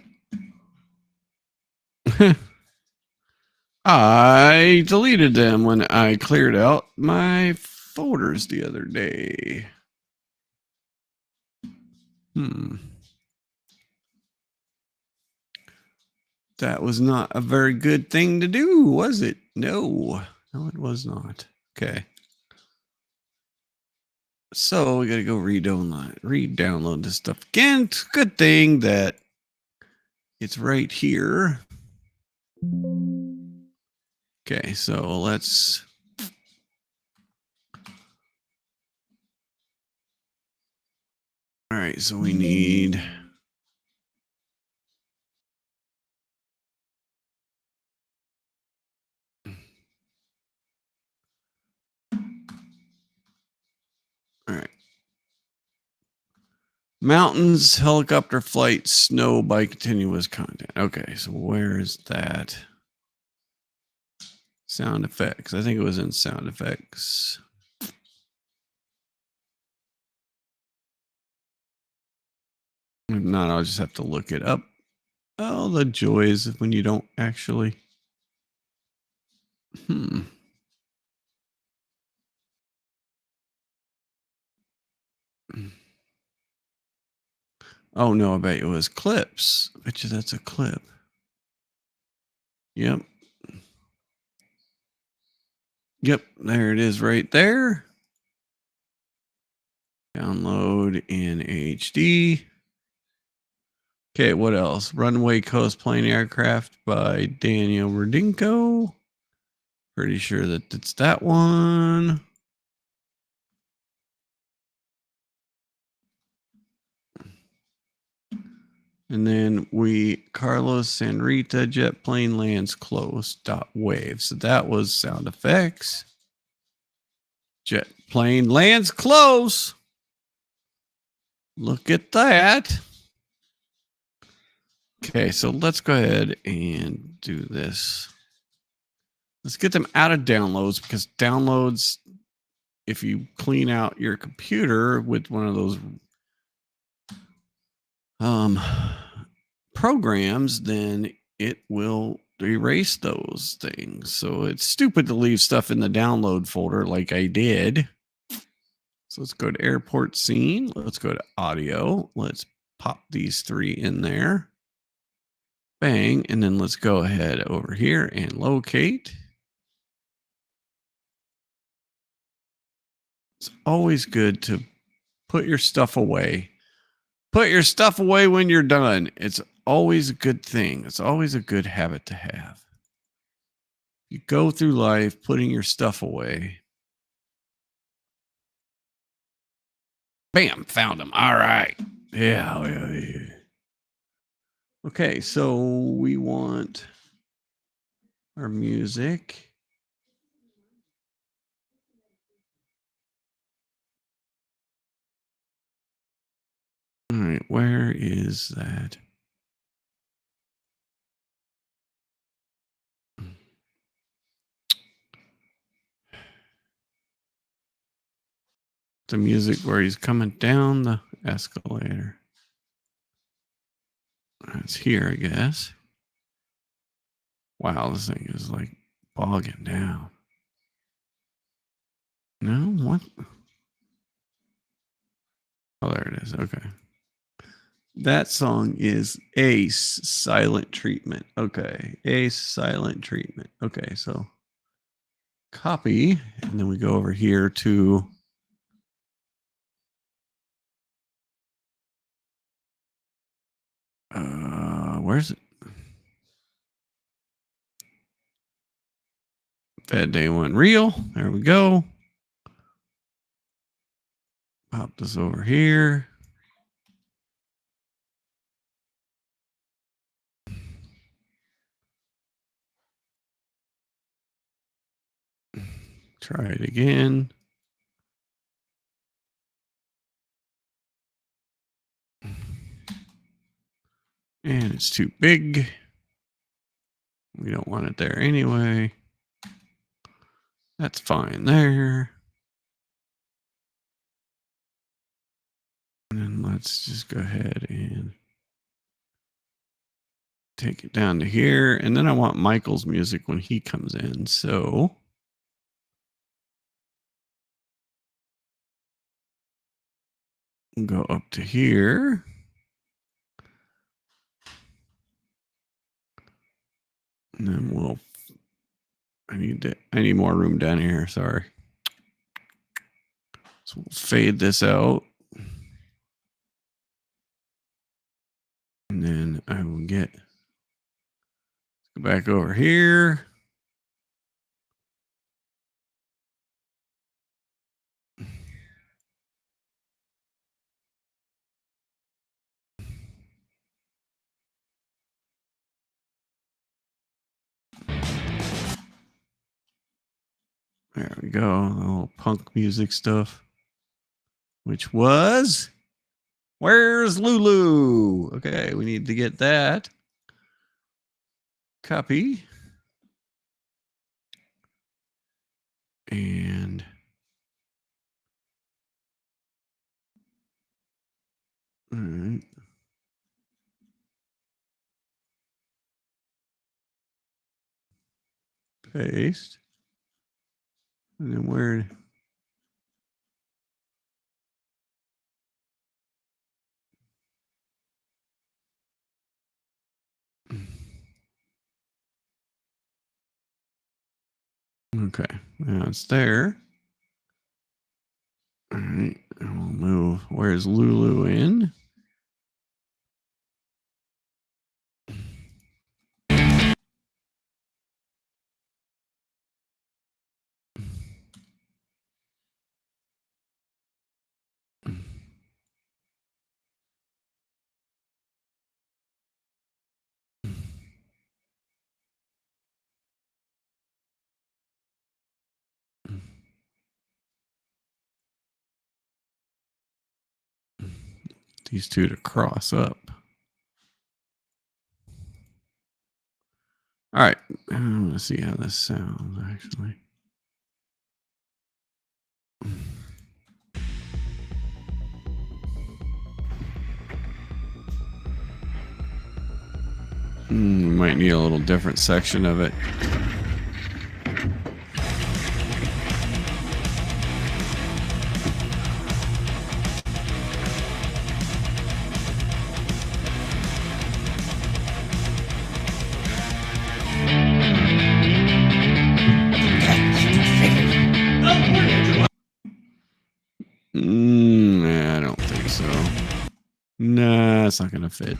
I deleted them when I cleared out my folders the other day. That was not a very good thing to do, was it? No. No, it was not. Okay. So we got to go re-download this stuff again. It's a good thing that it's right here. Okay, so let's. All right, so we need. All right. Mountains, helicopter flight, snow by continuous content. Okay, so where is that? Sound effects. I think it was in sound effects. If not, I'll just have to look it up. Oh, the joys when you don't actually. Oh no, I bet it was clips. I bet you that's a clip. Yep. Yep, there it is right there. Download in HD. Okay, what else? Runway Coast Plane Aircraft by Daniel Rodinko. Pretty sure that it's that one. And then Carlos Sanrita jet plane lands close. .wave. So that was sound effects. Jet plane lands close. Look at that. Okay, so let's go ahead and do this. Let's get them out of downloads, because downloads, if you clean out your computer with one of those programs, then it will erase those things. So it's stupid to leave stuff in the download folder like I did. So let's go to airport scene. Let's go to audio. Let's pop these three in there. Bang. And then let's go ahead over here and locate. It's always good to put your stuff away. Put your stuff away when you're done. It's always a good thing. It's always a good habit to have. You go through life putting your stuff away. Bam, found them. All right. Yeah. Okay, so we want our music. All right, where is that? The music where he's coming down the escalator. It's here, I guess. Wow, this thing is like bogging down. No, what? Oh, there it is. Okay. That song is Ace Silent Treatment. Okay. Ace Silent Treatment. Okay, so copy, and then we go over here to where's it? Bad Day One Real. There we go. Pop this over here. Try it again. And it's too big. We don't want it there anyway. That's fine there. And then let's just go ahead and take it down to here. And then I want Michael's music when he comes in. So we'll go up to here. And then I need more room down here. Sorry. So we'll fade this out. And then I will go back over here. There we go. The little punk music stuff. Which was, where's Lulu? Okay, we need to get that. Copy. And all right. Paste. And then where? Okay, now it's there. All right, and we'll move. Where's Lulu in? These two to cross up. All right, I want to see how this sounds actually. We might need a little different section of it. Nah, I don't think so. Nah, it's not gonna fit.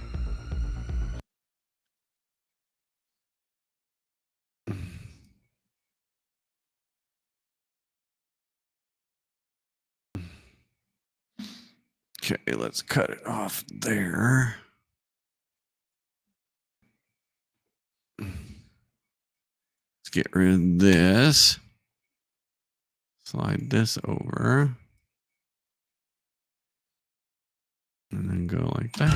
Okay, let's cut it off there. Let's get rid of this. Slide this over. And then go like that.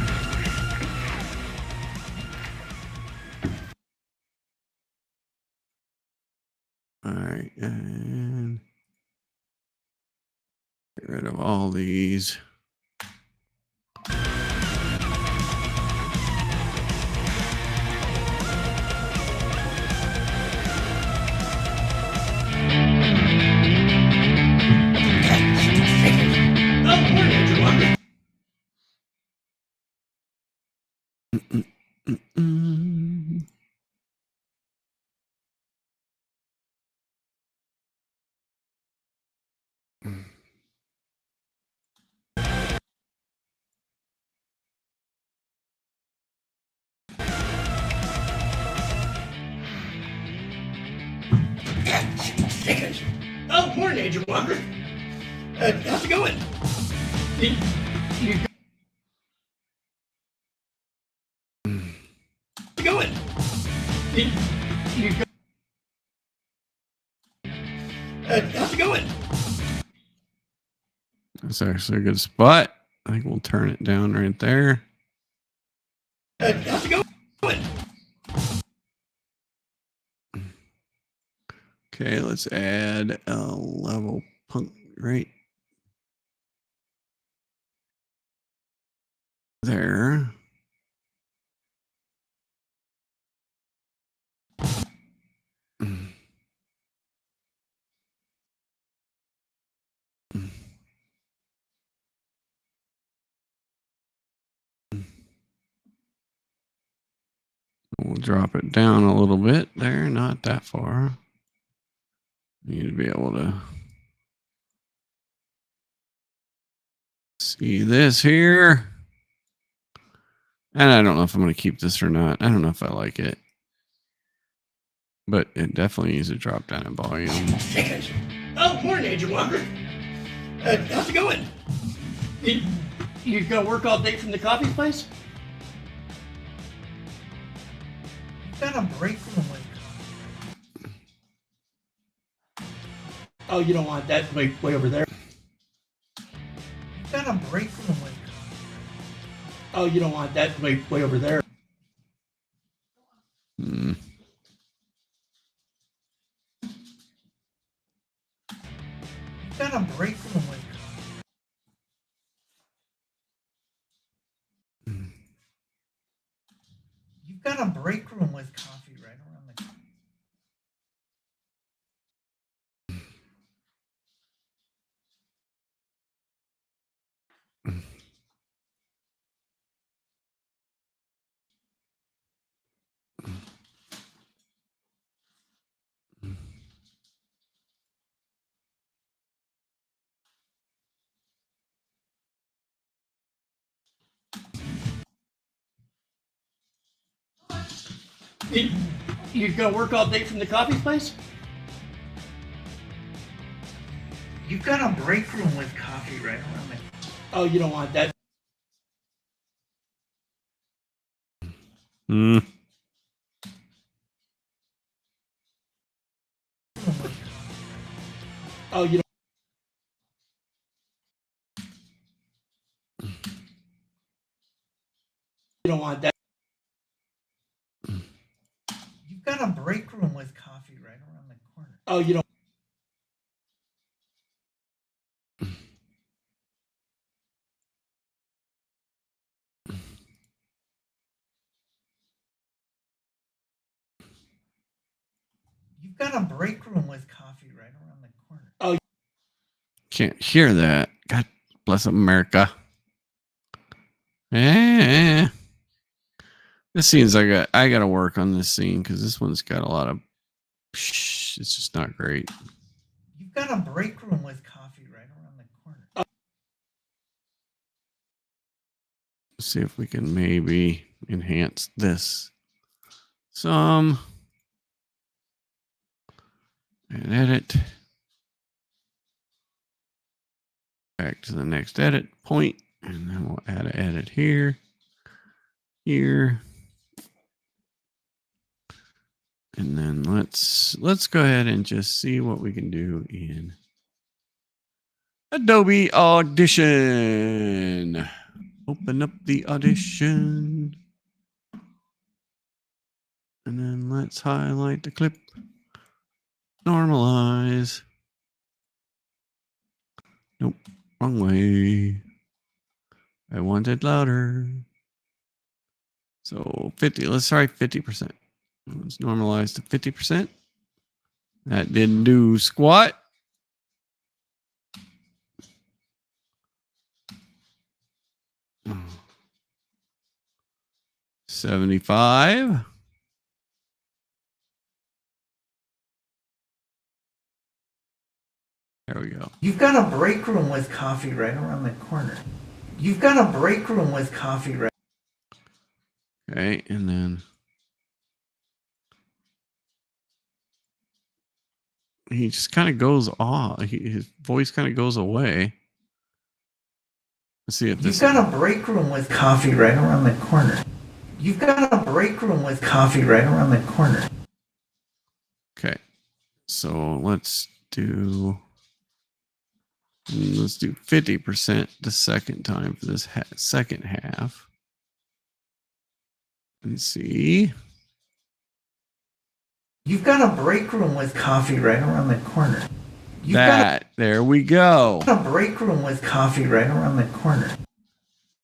All right, and get rid of all these. Oh, morning, Agent Walker. How's it going? How's it going? That's actually a good spot. I think we'll turn it down right there. How's it going? Okay, let's add a level punk right there. We'll drop it down a little bit there, not that far. Need to be able to see this here. And I don't know if I'm going to keep this or not. I don't know if I like it. But it definitely needs to drop down in volume. Oh, morning, Agent Walker. How's it going? You gonna work all day from the coffee place? Got a break room with Oh, you don't want that way over there. got a break room with Oh, you don't want that way over there. got a break room with You've got a break room with coffee right around the corner. You gonna work all day from the coffee place? You've got a break room with coffee right around the Oh, you don't want that. Oh, you don't want that. You've got a break room with coffee right around the corner. Oh, you don't. You've got a break room with coffee right around the corner. Oh. Can't hear that. God bless America. Yeah. This scene's I gotta work on this scene because this one's got a lot of it's just not great. You've got a break room with coffee right around the corner. Let's see if we can maybe enhance this some and edit. Back to the next edit point, and then we'll add an edit here, here. And then let's go ahead and just see what we can do in Adobe Audition. Open up the audition. And then let's highlight the clip. Normalize. Nope, wrong way. I want it louder. So 50, let's try 50%. Let's normalize to 50%. That didn't do squat. Oh. 75. There we go. You've got a break room with coffee right around the corner. You've got a break room with coffee right. Okay, and then he just kind of goes off. His voice kind of goes away. Let's see if this. You've got a break room with coffee right around the corner. You've got a break room with coffee right around the corner. Okay, so let's do 50% the second time for this second half. Let's see. You've got a break room with coffee right around the corner. There we go. A break room with coffee right around the corner.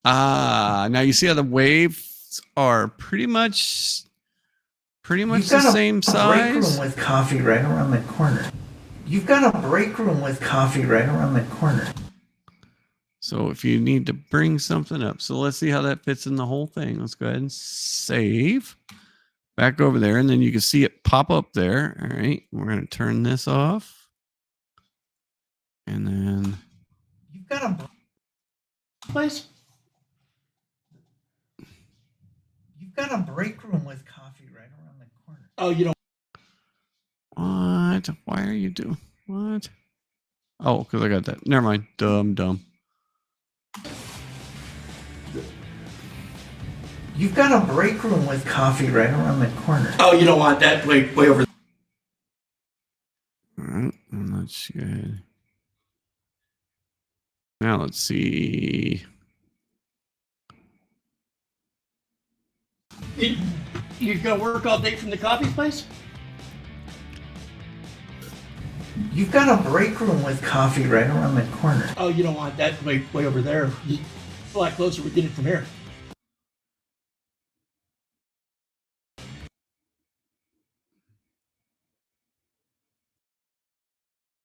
Now you see how the waves are pretty much the same size. Break room with coffee right around the corner. You've got a break room with coffee right around the corner. So if you need to bring something up, so let's see how that fits in the whole thing. Let's go ahead and save. Back over there, and then you can see it pop up there. All right, we're going to turn this off. And then you've got a place. You've got a break room with coffee right around the corner. Oh, you don't. What? Why are you doing what? Oh, because I got that. Never mind. Dumb. You've got a break room with coffee right around the corner. Oh, you don't want that way over. All right, let's go ahead. Now let's see. You gonna work all day from the coffee place? You've got a break room with coffee right around the corner. Oh, you don't want that way over there. It's a lot closer. We get it from here.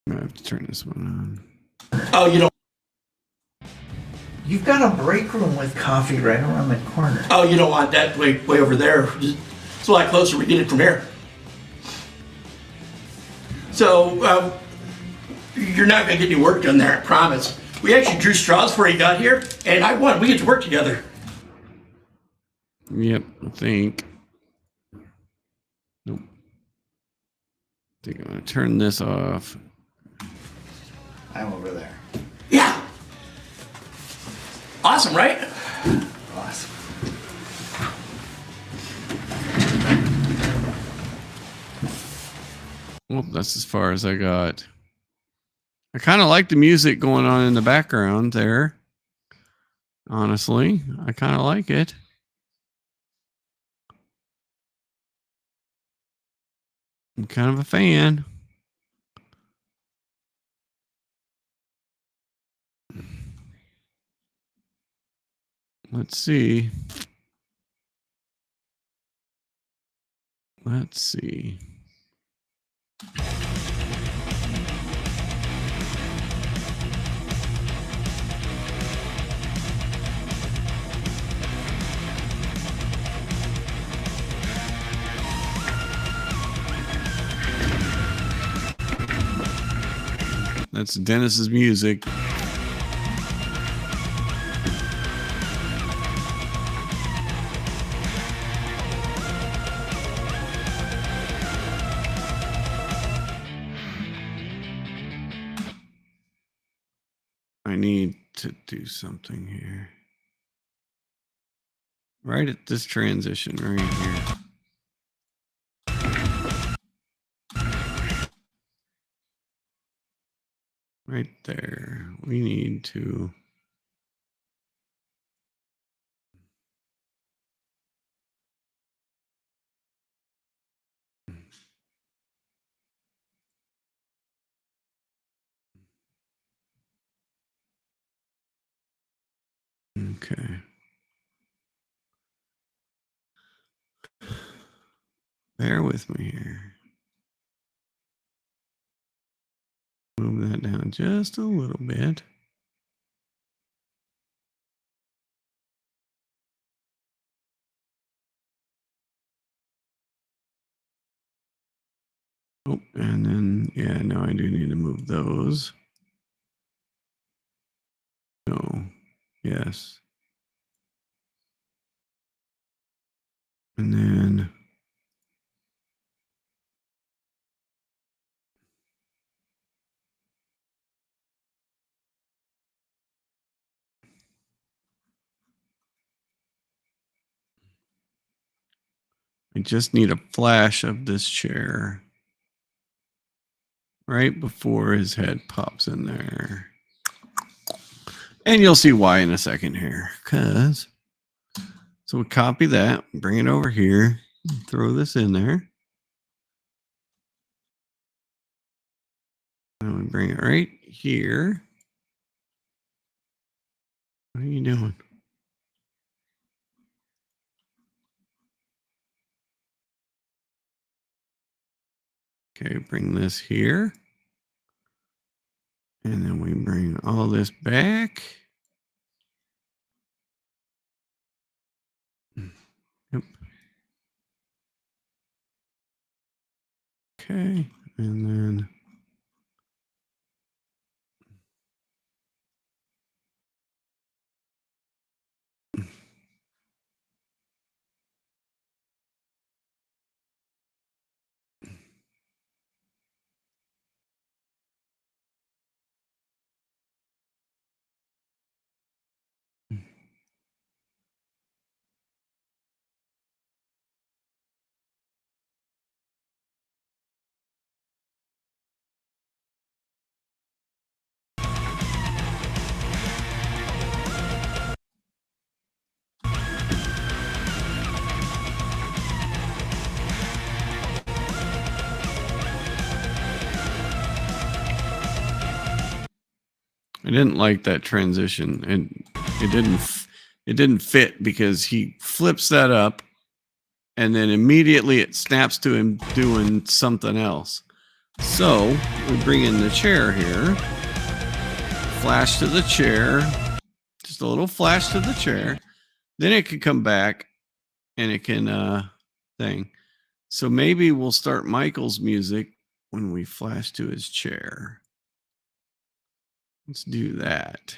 I have to turn this one on. Oh, you don't. You've got a break room with coffee right around the corner. Oh, you don't want that way over there. It's a lot closer. We get it from here. So, you're not going to get any work done there, I promise. We actually drew straws before you got here, and I won. We get to work together. Yep, I think. Nope. I think I'm going to turn this off. I'm over there. Yeah. Awesome, right? Awesome. Well, that's as far as I got. I kind of like the music going on in the background there. Honestly, I kind of like it. I'm kind of a fan. Let's see. Let's see. That's Dennis's music. I need to do something here. Right at this transition right here. Right there. We need to. Okay. Bear with me here. Move that down just a little bit. Oh, and then, yeah, no, I do need to move those. No. Yes. And then I just need a flash of this chair right before his head pops in there. And you'll see why in a second here. So we copy that, bring it over here, throw this in there. And we bring it right here. What are you doing? Okay, bring this here. And then we bring all this back. Yep. Okay, and then I didn't like that transition, and it didn't fit because he flips that up and then immediately it snaps to him doing something else. So we bring in the chair here, flash to the chair, just a little flash to the chair, then it can come back and it can thing. So maybe we'll start Michael's music when we flash to his chair. Let's do that.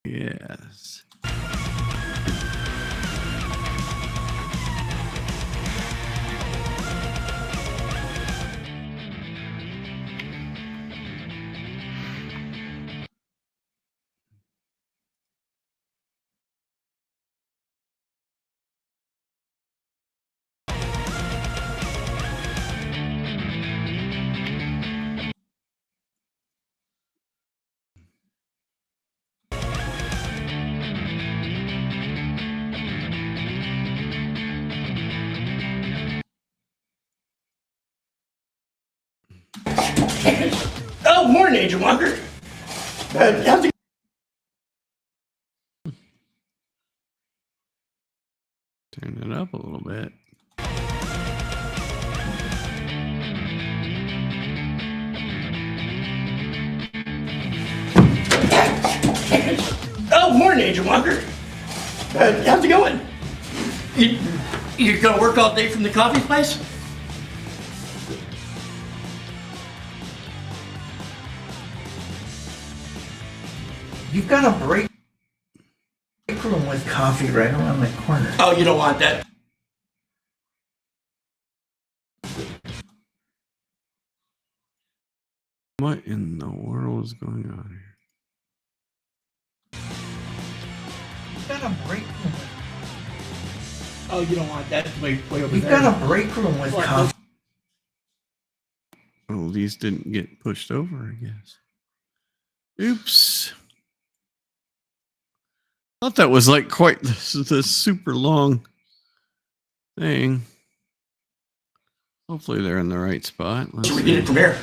Yes. Oh, morning, Agent Walker. How's it? Turn it up a little bit. Oh, morning, Agent Walker. How's it going? You gonna work all day from the coffee place? You've got a break room with coffee right around the corner. Oh, you don't want that. What in the world is going on here? You've got a break room. Oh, you don't want that. Way over You've there. got a break room with coffee. Oh, these didn't get pushed over, I guess. Oops. Thought that was like quite the super long thing. Hopefully they're in the right spot. Let's get it from here.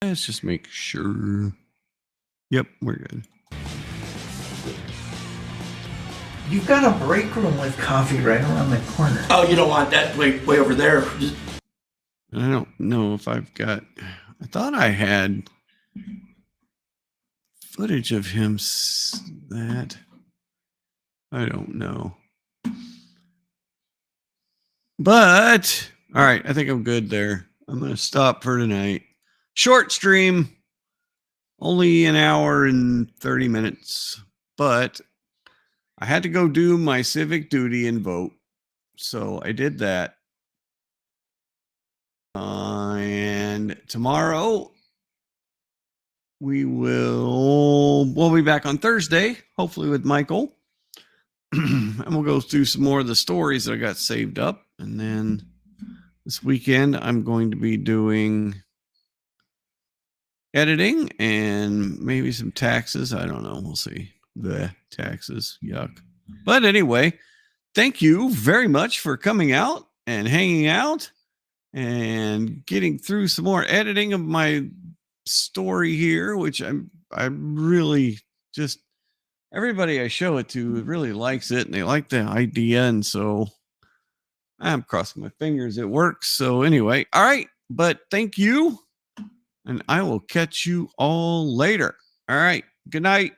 Let's just make sure. Yep, we're good. You've got a break room with coffee right around the corner. Oh, you don't want that. Way over there. I don't know if I've got. I thought I had footage of him that. I don't know. But all right, I think I'm good there. I'm going to stop for tonight. Short stream, only an hour and 30 minutes, but I had to go do my civic duty and vote. So I did that. And tomorrow we'll be back on Thursday, hopefully with Michael. and we'll go through some more of the stories that I got saved up. And then this weekend, I'm going to be doing editing and maybe some taxes. I don't know. We'll see. The taxes. Yuck. But anyway, thank you very much for coming out and hanging out and getting through some more editing of my story here, which I really just, everybody I show it to really likes it and they like the idea. And so I'm crossing my fingers it works. So anyway, all right. But thank you. And I will catch you all later. All right. Good night.